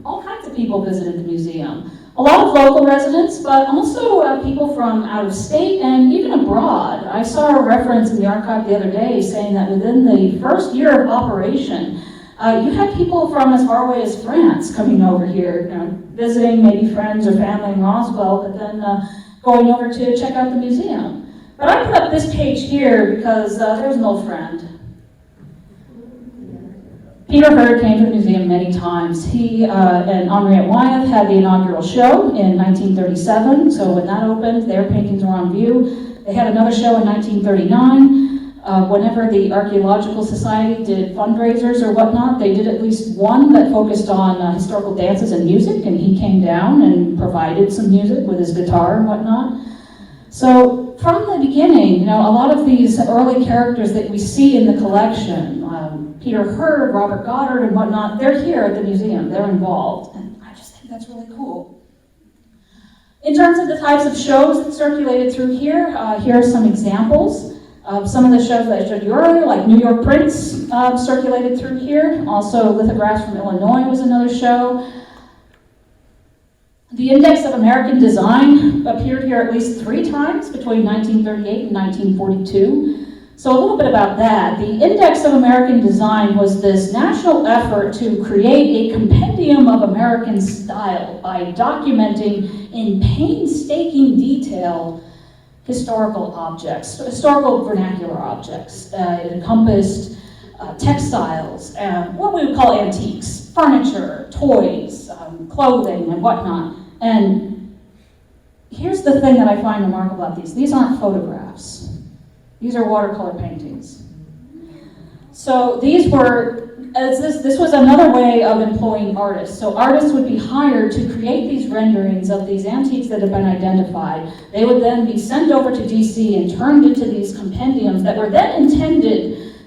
All kinds of people visited the museum. A lot of local residents, but also people from out of state and even abroad. I saw a reference in the archive the other day saying that within the first year of operation, you had people from as far away as France coming over here, visiting maybe friends or family in Roswell, but then going over to check out the museum. But I put up this page here because there's an old friend. Peter Hurd came to the museum many times. He and Henriette Wyeth had the inaugural show in 1937, so when that opened, their paintings were on view. They had another show in 1939. Whenever the Archaeological Society did fundraisers or whatnot, they did at least one that focused on historical dances and music, and he came down and provided some music with his guitar and whatnot. So from the beginning, a lot of these early characters that we see in the collection, Peter Hurd, Robert Goddard, and whatnot, they're here at the museum, they're involved, and I just think that's really cool. In terms of the types of shows that circulated through here, here are some examples. Some of the shows that I showed you earlier, like New York prints, circulated through here. Also, lithographs from Illinois was another show. The Index of American Design appeared here at least 3 times between 1938 and 1942. So a little bit about that. The Index of American Design was this national effort to create a compendium of American style by documenting in painstaking detail historical objects, historical vernacular objects. It encompassed textiles, what we would call antiques, furniture, toys, clothing, and whatnot. And here's the thing that I find remarkable about these. These aren't photographs. These are watercolor paintings. So these were, this was another way of employing artists. So artists would be hired to create these renderings of these antiques that had been identified. They would then be sent over to DC and turned into these compendiums that were then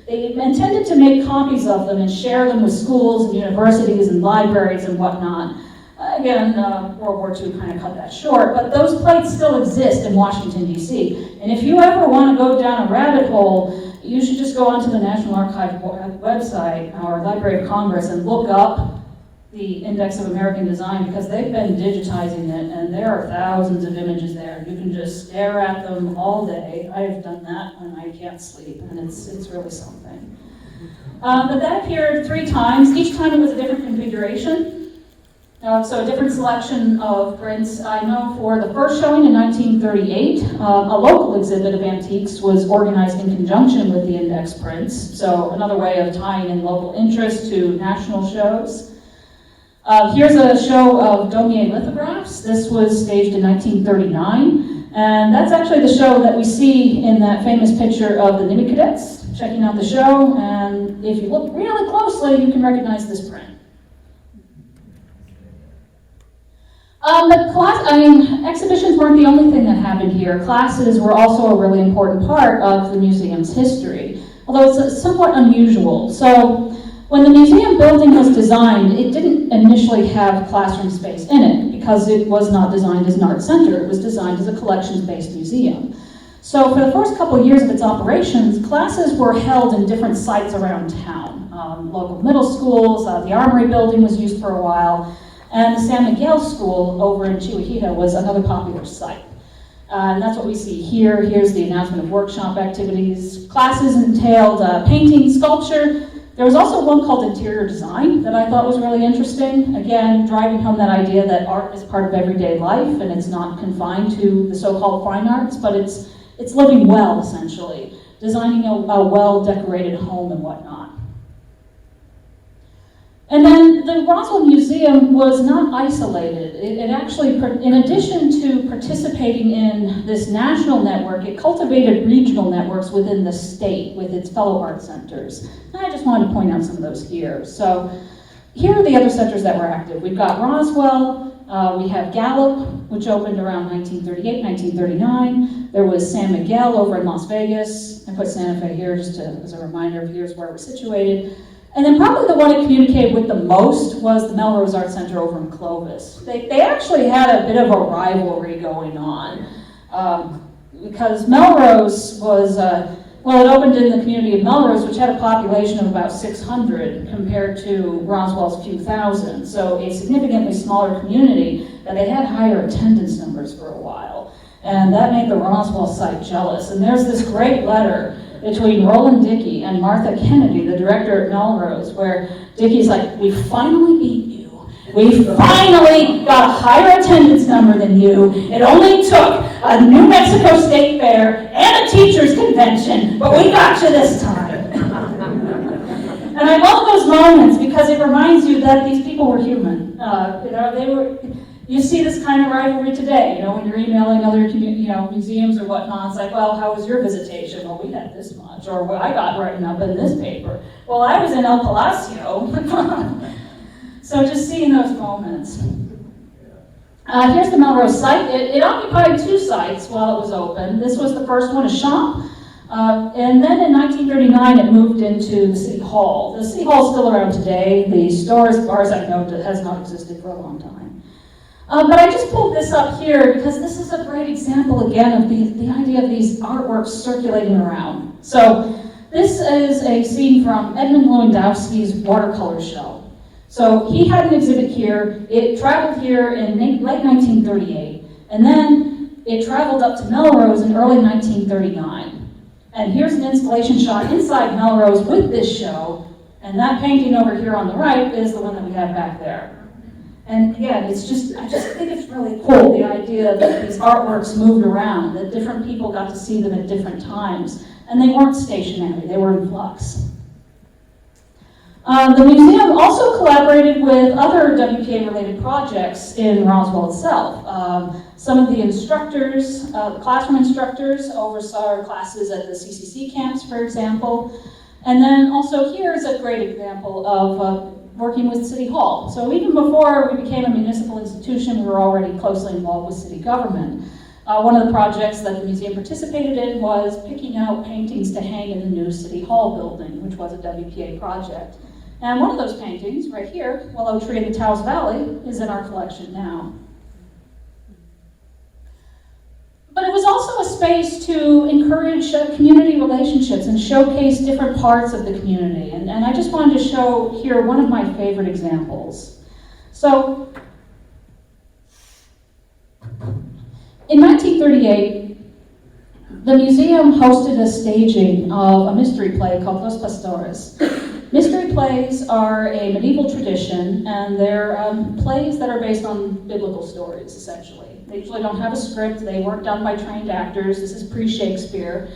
they intended to make copies of them and share them with schools and universities and libraries and whatnot. Again, World War II kind of cut that short, but those plates still exist in Washington, D.C. And if you ever want to go down a rabbit hole, you should just go onto the National Archive website, or Library of Congress, and look up the Index of American Design, because they've been digitizing it, and there are thousands of images there. You can just stare at them all day. I've done that when I can't sleep, and it's really something. But that appeared 3 times. Each time it was a different configuration. So a different selection of prints. I know for the first showing in 1938, a local exhibit of antiques was organized in conjunction with the index prints. So another way of tying in local interest to national shows. Here's a show of Daumier lithographs. This was staged in 1939. And that's actually the show that we see in that famous picture of the Navy cadets checking out the show. And if you look really closely, you can recognize this print. Exhibitions weren't the only thing that happened here. Classes were also a really important part of the museum's history, although it's somewhat unusual. So when the museum building was designed, it didn't initially have classroom space in it because it was not designed as an art center. It was designed as a collections-based museum. So for the first couple of years of its operations, classes were held in different sites around town. Local middle schools, the Armory building was used for a while, and the San Miguel School over in Chihuahua was another popular site. And that's what we see here. Here's the announcement of workshop activities. Classes entailed painting, sculpture. There was also one called interior design that I thought was really interesting. Again, driving home that idea that art is part of everyday life and it's not confined to the so-called fine arts, but it's living well, essentially. Designing a well-decorated home and whatnot. And then the Roswell Museum was not isolated. It actually, in addition to participating in this national network, it cultivated regional networks within the state with its fellow art centers. And I just wanted to point out some of those here. So here are the other centers that were active. We've got Roswell, we have Gallup, which opened around 1938, 1939. There was San Miguel over in Las Vegas. I put Santa Fe here just as a reminder of here's where we're situated. And then probably the one it communicated with the most was the Melrose Art Center over in Clovis. They actually had a bit of a rivalry going on because Melrose was, it opened in the community of Melrose, which had a population of about 600 compared to Roswell's few thousand. So a significantly smaller community, but they had higher attendance numbers for a while. And that made the Roswell site jealous. And there's this great letter between Roland Dickey and Martha Kennedy, the director at Melrose, where Dickey's like, we finally beat you. We finally got a higher attendance number than you. It only took a New Mexico State Fair and a teachers' convention, but we got you this time. And I love those moments because it reminds you that these people were human. You see this kind of rivalry today, when you're emailing other museums or whatnot. It's like, well, how was your visitation? Well, we had this much. Or well, I got written up in this paper. Well, I was in El Palacio. So just seeing those moments. Here's the Melrose site. It occupied 2 sites while it was open. This was the first one, a shop. And then in 1939, it moved into the City Hall. The City Hall is still around today. The store, as far as I know, has not existed for a long time. But I just pulled this up here because this is a great example, again, of the idea of these artworks circulating around. So this is a scene from Edmund Lewandowski's watercolor show. So he had an exhibit here. It traveled here in late 1938, and then it traveled up to Melrose in early 1939. And here's an installation shot inside Melrose with this show, and that painting over here on the right is the one that we have back there. And again, I just think it's really cool, the idea that these artworks moved around, that different people got to see them at different times. And they weren't stationary, they were in flux. The museum also collaborated with other WPA-related projects in Roswell itself. Some of the instructors, classroom instructors, oversaw classes at the CCC camps, for example. And then also here's a great example of working with City Hall. So even before we became a municipal institution, we were already closely involved with city government. One of the projects that the museum participated in was picking out paintings to hang in the new City Hall building, which was a WPA project. And one of those paintings, right here, Willow Tree in the Taos Valley, is in our collection now. But it was also a space to encourage community relationships and showcase different parts of the community. And I just wanted to show here one of my favorite examples. So, in 1938, the museum hosted a staging of a mystery play called Los Pastores. Mystery plays are a medieval tradition, and they're plays that are based on biblical stories, essentially. They usually don't have a script, they weren't done by trained actors. This is pre-Shakespeare,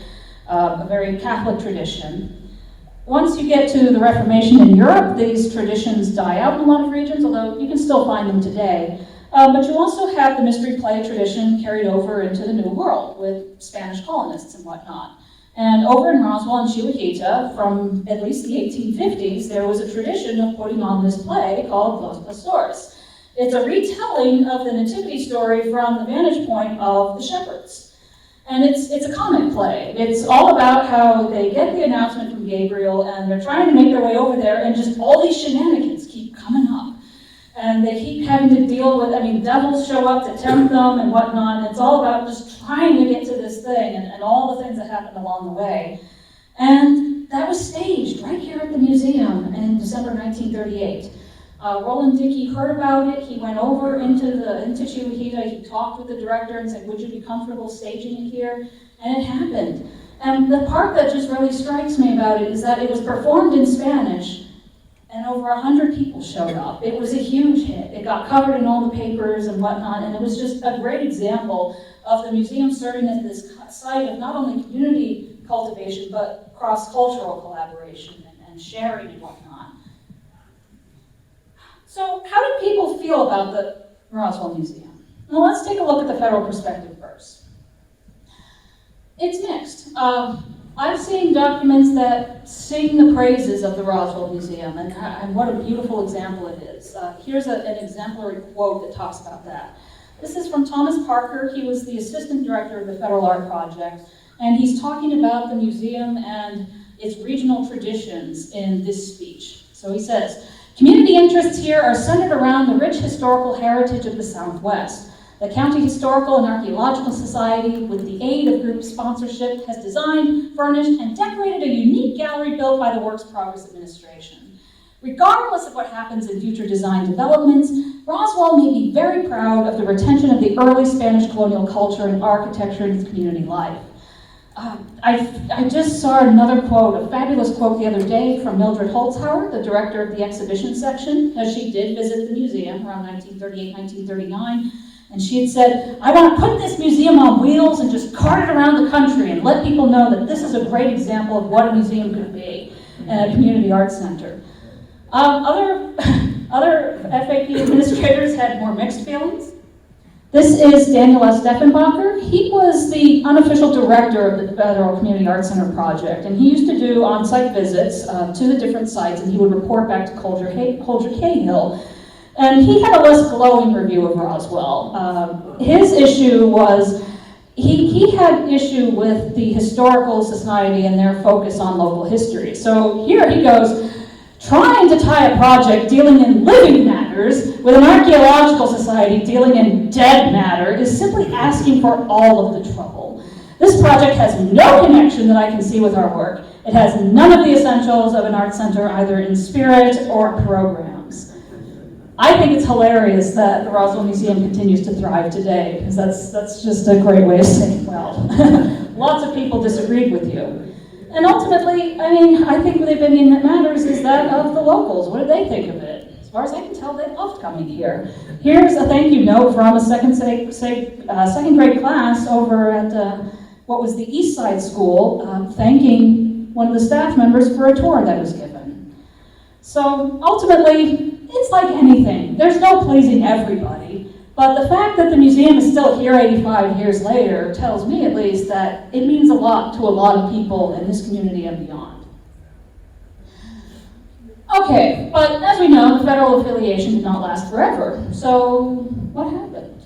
a very Catholic tradition. Once you get to the Reformation in Europe, these traditions die out in a lot of regions, although you can still find them today. But you also have the mystery play tradition carried over into the New World with Spanish colonists and whatnot. And over in Roswell and Chihuahua, from at least the 1850s, there was a tradition of putting on this play called Los Pastores. It's a retelling of the nativity story from the vantage point of the shepherds. And it's a comic play. It's all about how they get the announcement from Gabriel and they're trying to make their way over there, and just all these shenanigans keep coming up. And they keep having to deal with, devils show up to tempt them and whatnot. And it's all about just trying to get to this thing and all the things that happened along the way. And that was staged right here at the museum in December 1938. Roland Dickey heard about it. He went over into Chihuahua. He talked with the director and said, "Would you be comfortable staging it here?" And it happened. And the part that just really strikes me about it is that it was performed in Spanish, and over 100 people showed up. It was a huge hit. It got covered in all the papers and whatnot, and it was just a great example of the museum serving as this site of not only community cultivation, but cross-cultural collaboration and sharing and whatnot. So how do people feel about the Roswell Museum? Well, let's take a look at the federal perspective first. It's mixed. I've seen documents that sing the praises of the Roswell Museum, and what a beautiful example it is. Here's an exemplary quote that talks about that. This is from Thomas Parker. He was the assistant director of the Federal Art Project, and he's talking about the museum and its regional traditions in this speech. So he says, "Community interests here are centered around the rich historical heritage of the Southwest. The County Historical and Archaeological Society, with the aid of group sponsorship, has designed, furnished, and decorated a unique gallery built by the Works Progress Administration. Regardless of what happens in future design developments, Roswell may be very proud of the retention of the early Spanish colonial culture and architecture in its community life." I just saw another quote, a fabulous quote the other day from Mildred Holzhauer, the director of the exhibition section, as she did visit the museum around 1938, 1939. And she had said, "I want to put this museum on wheels and just cart it around the country and let people know that this is a great example of what a museum could be and a community arts center." Other FAP administrators had more mixed feelings. This is Daniel S. Deffenbacher. He was the unofficial director of the Federal Community Arts Center project, and he used to do on-site visits to the different sites, and he would report back to Colger Cahill. And he had a less glowing review of Roswell. His issue was, he had issue with the Historical Society and their focus on local history. So here he goes, trying to tie a project dealing in living matter matters with an archaeological society dealing in dead matter is simply asking for all of the trouble. This project has no connection that I can see with our work. It has none of the essentials of an art center, either in spirit or programs. I think it's hilarious that the Roswell Museum continues to thrive today, because that's just a great way of saying, well, lots of people disagreed with you. And ultimately, I think the opinion that matters is that of the locals. What do they think of it? As far as I can tell, they loved coming here. Here's a thank you note from a second grade class over at what was the East Side School, thanking one of the staff members for a tour that was given. So ultimately, it's like anything. There's no pleasing everybody. But the fact that the museum is still here 85 years later tells me, at least, that it means a lot to a lot of people in this community and beyond. Okay, but as we know, the federal affiliation did not last forever. So what happened?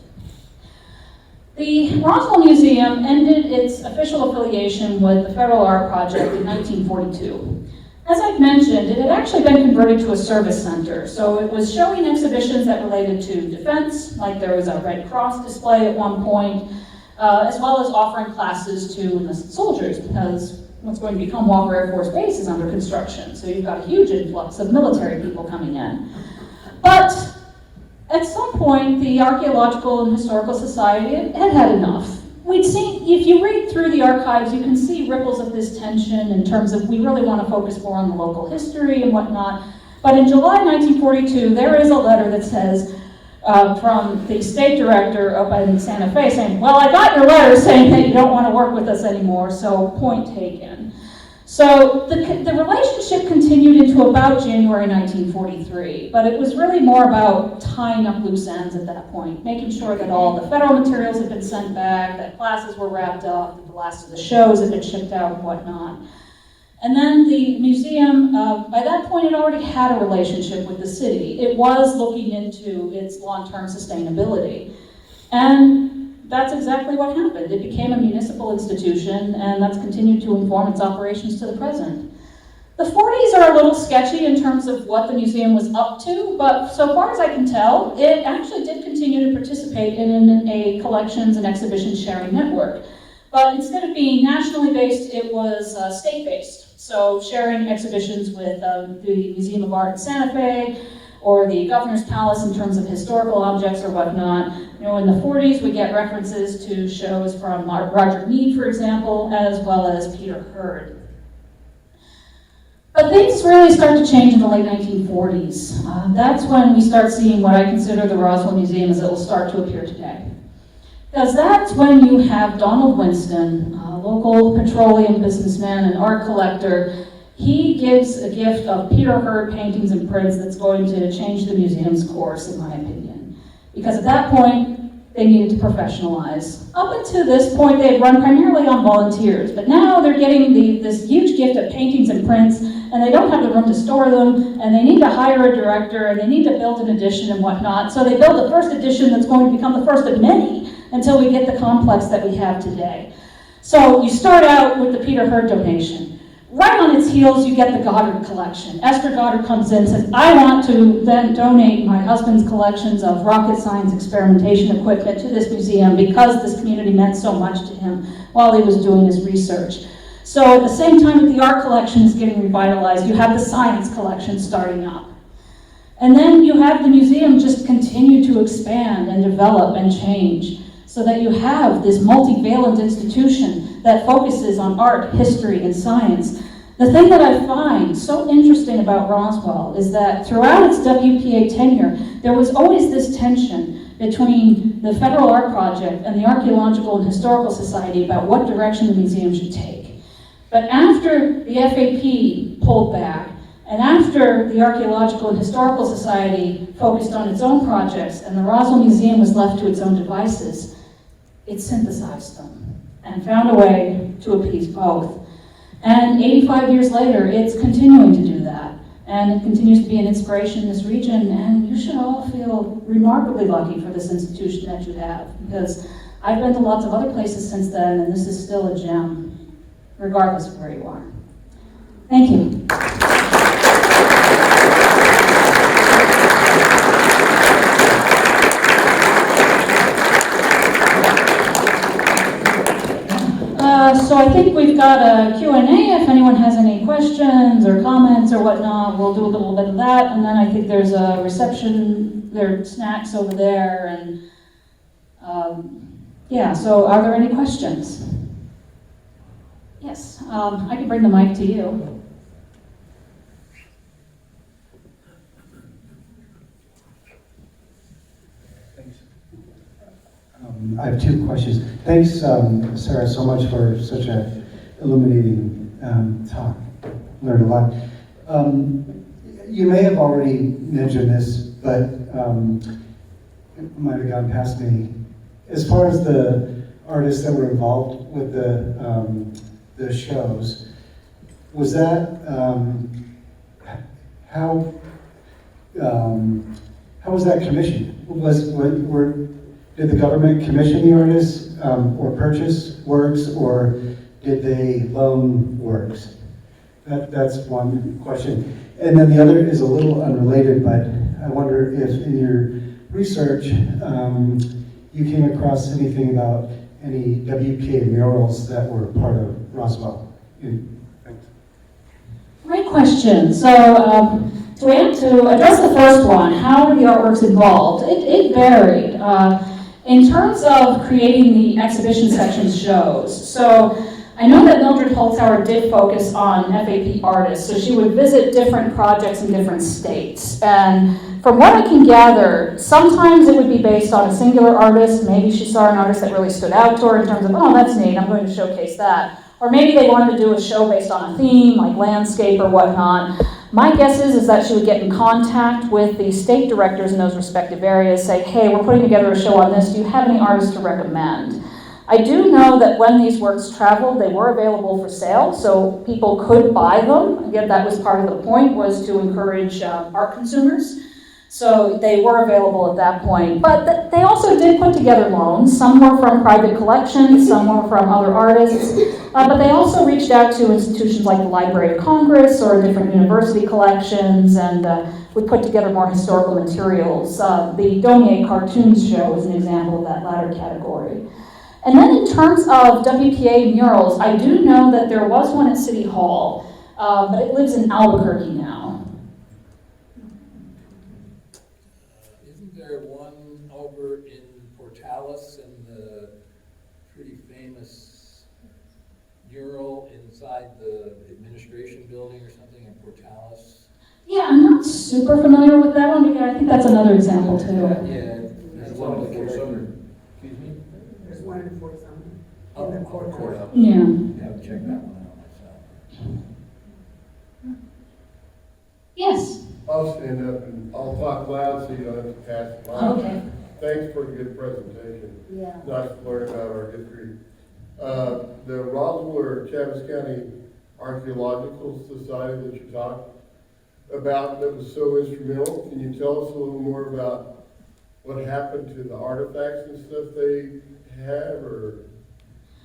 The Roswell Museum ended its official affiliation with the Federal Art Project in 1942. As I've mentioned, it had actually been converted to a service center, so it was showing exhibitions that related to defense, like there was a Red Cross display at one point, as well as offering classes to enlisted soldiers, because what's going to become Walker Air Force Base is under construction, so you've got a huge influx of military people coming in. But at some point, the Archaeological and Historical Society had had enough. We'd seen, if you read through the archives, you can see ripples of this tension in terms of we really want to focus more on the local history and whatnot. But in July 1942, there is a letter that says, from the state director up in Santa Fe saying, well, I got your letter saying that you don't want to work with us anymore, so point taken. So the relationship continued into about January 1943, but it was really more about tying up loose ends at that point, making sure that all the federal materials had been sent back, that classes were wrapped up, that the last of the shows had been shipped out and whatnot. And then the museum, by that point, it already had a relationship with the city. It was looking into its long-term sustainability. And that's exactly what happened. It became a municipal institution, and that's continued to inform its operations to the present. The 40s are a little sketchy in terms of what the museum was up to, but so far as I can tell, it actually did continue to participate in a collections and exhibition sharing network. But instead of being nationally based, it was state-based. So sharing exhibitions with the Museum of Art in Santa Fe, or the Governor's Palace in terms of historical objects or whatnot. You know, in the 40s, we get references to shows from Roger Mead, for example, as well as Peter Hurd. But things really start to change in the late 1940s. That's when we start seeing what I consider the Roswell Museum as it will start to appear today. Because that's when you have Donald Winston, a local petroleum businessman and art collector. He gives a gift of Peter Hurd paintings and prints that's going to change the museum's course, in my opinion. Because at that point, they needed to professionalize. Up until this point, they had run primarily on volunteers, but now they're getting this huge gift of paintings and prints, and they don't have the room to store them, and they need to hire a director, and they need to build an edition and whatnot. So they build the first edition that's going to become the first of many until we get the complex that we have today. So you start out with the Peter Hurd donation. Right on its heels, you get the Goddard collection. Esther Goddard comes in and says, I want to then donate my husband's collections of rocket science experimentation equipment to this museum because this community meant so much to him while he was doing his research. So at the same time that the art collection is getting revitalized, you have the science collection starting up. And then you have the museum just continue to expand and develop and change so that you have this multivalent institution that focuses on art, history, and science. The thing that I find so interesting about Roswell is that throughout its WPA tenure, there was always this tension between the Federal Art Project and the Archaeological and Historical Society about what direction the museum should take. But after the FAP pulled back, and after the Archaeological and Historical Society focused on its own projects and the Roswell Museum was left to its own devices, it synthesized them and found a way to appease both. And 85 years later, it's continuing to do that. And it continues to be an inspiration in this region, and you should all feel remarkably lucky for this institution that you have, because I've been to lots of other places since then, and this is still a gem, regardless of where you are. Thank you. I think we've got a Q&A. If anyone has any questions or comments or whatnot, we'll do a little bit of that. And then I think there's a reception, there are snacks over there. And yeah, so are there any questions? Yes, I can bring the mic to you. Thanks. I have two questions. Thanks, Sarah, so much for such a illuminating talk. Learned a lot. You may have already mentioned this, but it might have gone past me. As far as the artists that were involved with the shows, was that how was that commissioned? Did the government commission the artists or purchase works, or did they loan works? That's one question. And then the other is a little unrelated, but I wonder if in your research you came across anything about any WPA murals that were part of Roswell. Thanks. Great question. So to address the first one, how were the artworks involved? It varied. In terms of creating the exhibition section shows, so I know that Mildred Holzhauer did focus on FAP artists, so she would visit different projects in different states. And from what I can gather, sometimes it would be based on a singular artist. Maybe she saw an artist that really stood out to her in terms of, oh, that's neat, I'm going to showcase that. Or maybe they wanted to do a show based on a theme, like landscape or whatnot. My guess is that she would get in contact with the state directors in those respective areas, say, hey, we're putting together a show on this, do you have any artists to recommend? I do know that when these works traveled, they were available for sale, so people could buy them. Again, that was part of the point, was to encourage art consumers. So they were available at that point. But they also did put together loans. Some were from private collections, some were from other artists. But they also reached out to institutions like the Library of Congress or different university collections, and would put together more historical materials. The Donier Cartoons show is an example of that latter category. And then in terms of WPA murals, I do know that there was one at City Hall, but it lives in Albuquerque now. Isn't there one over in Portales in the pretty famous mural inside the administration building or something in Portales? Yeah, I'm not super familiar with that one, but yeah, I think that's another example too. Yeah, that's one of the characters. Excuse me? There's one in Fort Sumner. Oh, In the courthouse. Yeah. Yeah, check that one out myself. Yes. I'll stand up and I'll talk loud so you don't have to pass the mic. Okay. Thanks for a good presentation. Yeah. Nice to learn about our history. The Roswell or Chaves County Archaeological Society that you talked about that was so instrumental, can you tell us a little more about what happened to the artifacts and stuff they have, or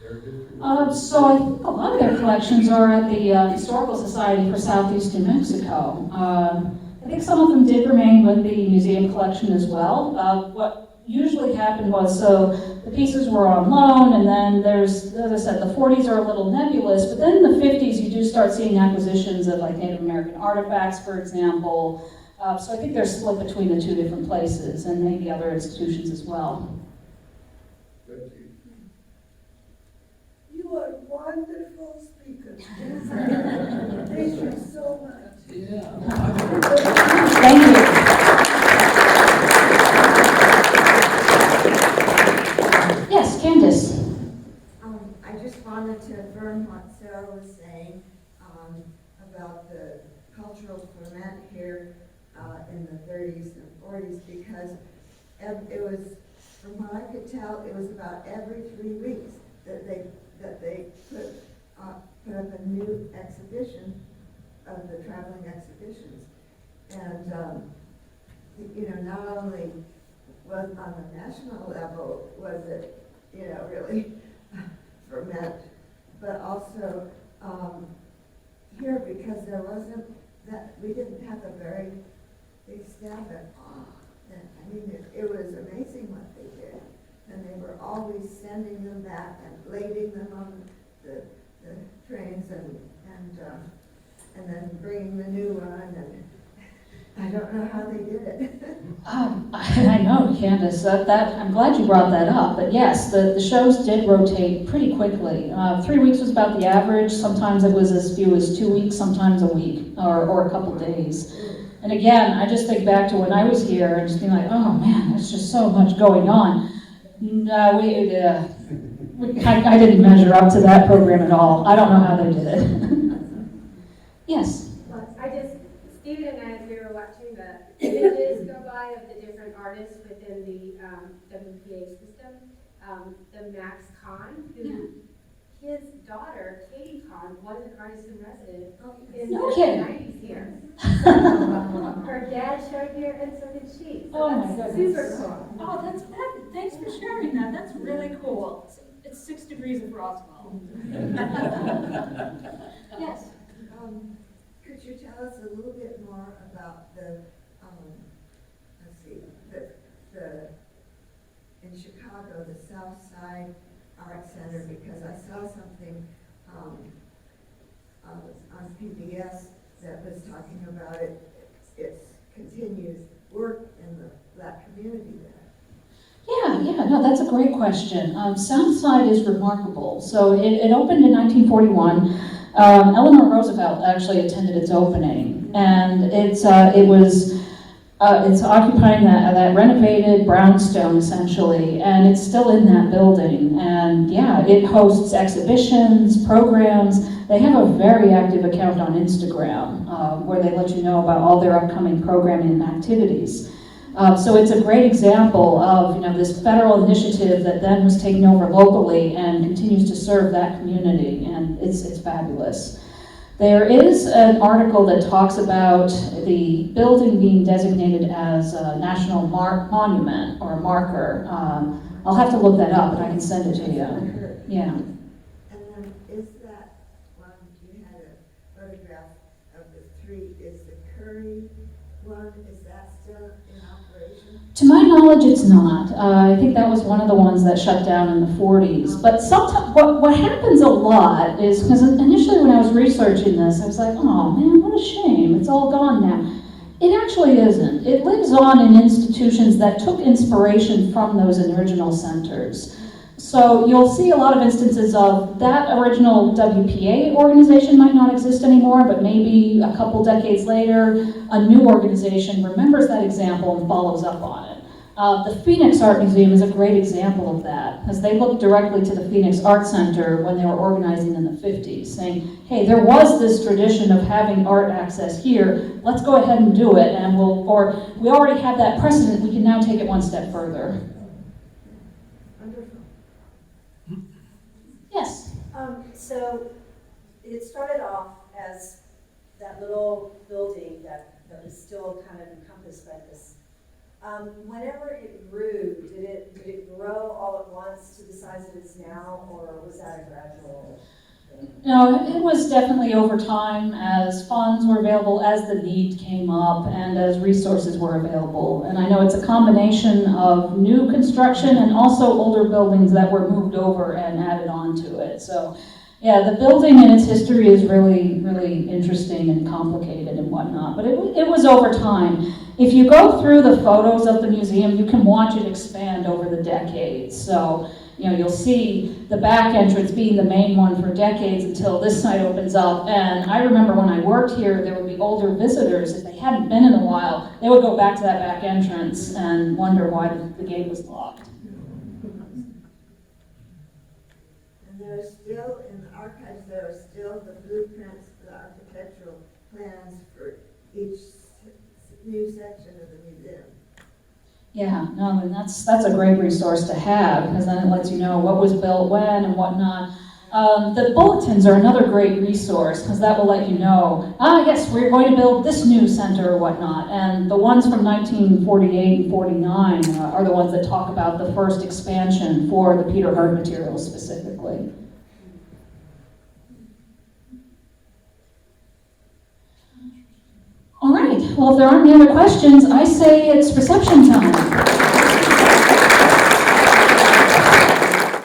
their history? So I think a lot of their collections are at the Historical Society for Southeastern Mexico. I think some of them did remain with the museum collection as well. What usually happened was, so the pieces were on loan, and then there's, as I said, the 40s are a little nebulous, but then in the 50s you do start seeing acquisitions of like Native American artifacts, for example. So I think they're split between the two different places, and maybe other institutions as well. Thank you. You are wonderful speakers. Thank you so much. Yeah. Thank you. Yes, Candace. I just wanted to affirm what Sarah was saying about the cultural ferment here in the 30s and 40s, because it was, from what I could tell, it was about every 3 weeks that they put up a new exhibition of the traveling exhibitions. And not only was on the national level was it really ferment, but also here, because there wasn't that, we didn't have a very big staff at all. And I mean, it was amazing what they did. And they were always sending them back and lading them on the the trains and then bringing the new one, and I don't know how they did it. I know, Candace, I'm glad you brought that up, but yes, the shows did rotate pretty quickly. 3 weeks was about the average, sometimes it was as few as 2 weeks, sometimes a week, or a couple days. And again, I just think back to when I was here and just being like, oh man, there's just so much going on. No, I didn't measure up to that program at all. I don't know how they did it. Yes? Stephen and I, as we were watching the images go by of the different artists within the WPA system, the Max Kahn, who his daughter, Katie Kahn, was an artist in residence in No the kidding. 90s here. Her dad showed here, and so did she. So Oh my that's goodness. super cool. Oh, thanks for sharing that. That's really cool. It's 6 degrees of Roswell. Yes. Could you tell us a little bit more about the in Chicago, the South Side Art Center, because I saw something on PBS that was talking about its continued work in that community there. Yeah, no, that's a great question. Southside is remarkable. So it opened in 1941. Eleanor Roosevelt actually attended its opening, and it's occupying that renovated brownstone essentially, and it's still in that building. And yeah, it hosts exhibitions, programs. They have a very active account on Instagram where they let you know about all their upcoming programming and activities. So it's a great example of this federal initiative that then was taken over locally and continues to serve that community, and it's fabulous. There is an article that talks about the building being designated as a national monument or a marker. I'll have to look that up, and I can send it to you. Yeah. And then is that one, you had a photograph of the three, is the Curry one, is that still in operation? To my knowledge, it's not. I think that was one of the ones that shut down in the 40s. But sometimes, what happens a lot is, because initially when I was researching this, I was like, oh man, what a shame, it's all gone now. It actually isn't. It lives on in institutions that took inspiration from those original centers. So you'll see a lot of instances of that original WPA organization might not exist anymore, but maybe a couple decades later, a new organization remembers that example and follows up on it. The Phoenix Art Museum is a great example of that, because they looked directly to the Phoenix Art Center when they were organizing in the 50s, saying, hey, there was this tradition of having art access here, let's go ahead and do it, and we already have that precedent, we can now take it one step further. Yes? So it started off as that little building that was still kind of encompassed by this. Whenever it grew, did it grow all at once to the size it is now, or was that a gradual thing? No, it was definitely over time as funds were available, as the need came up, and as resources were available. And I know it's a combination of new construction and also older buildings that were moved over and added on to it. So yeah, the building and its history is really, really interesting and complicated and whatnot, but it was over time. If you go through the photos of the museum, you can watch it expand over the decades. So, you'll see the back entrance being the main one for decades until this side opens up. And I remember when I worked here, there would be older visitors. If they hadn't been in a while, they would go back to that back entrance and wonder why the gate was locked. And there are still, in the archives, there are still the blueprints, the architectural plans for each new section of the museum. Yeah, no, and that's a great resource to have, because then it lets you know what was built when and whatnot. The bulletins are another great resource, because that will let you know, yes, we're going to build this new center or whatnot. And the ones from 1948 and 49 are the ones that talk about the first expansion for the Peter Hart materials specifically. All right, well, if there aren't any other questions, I say it's reception time.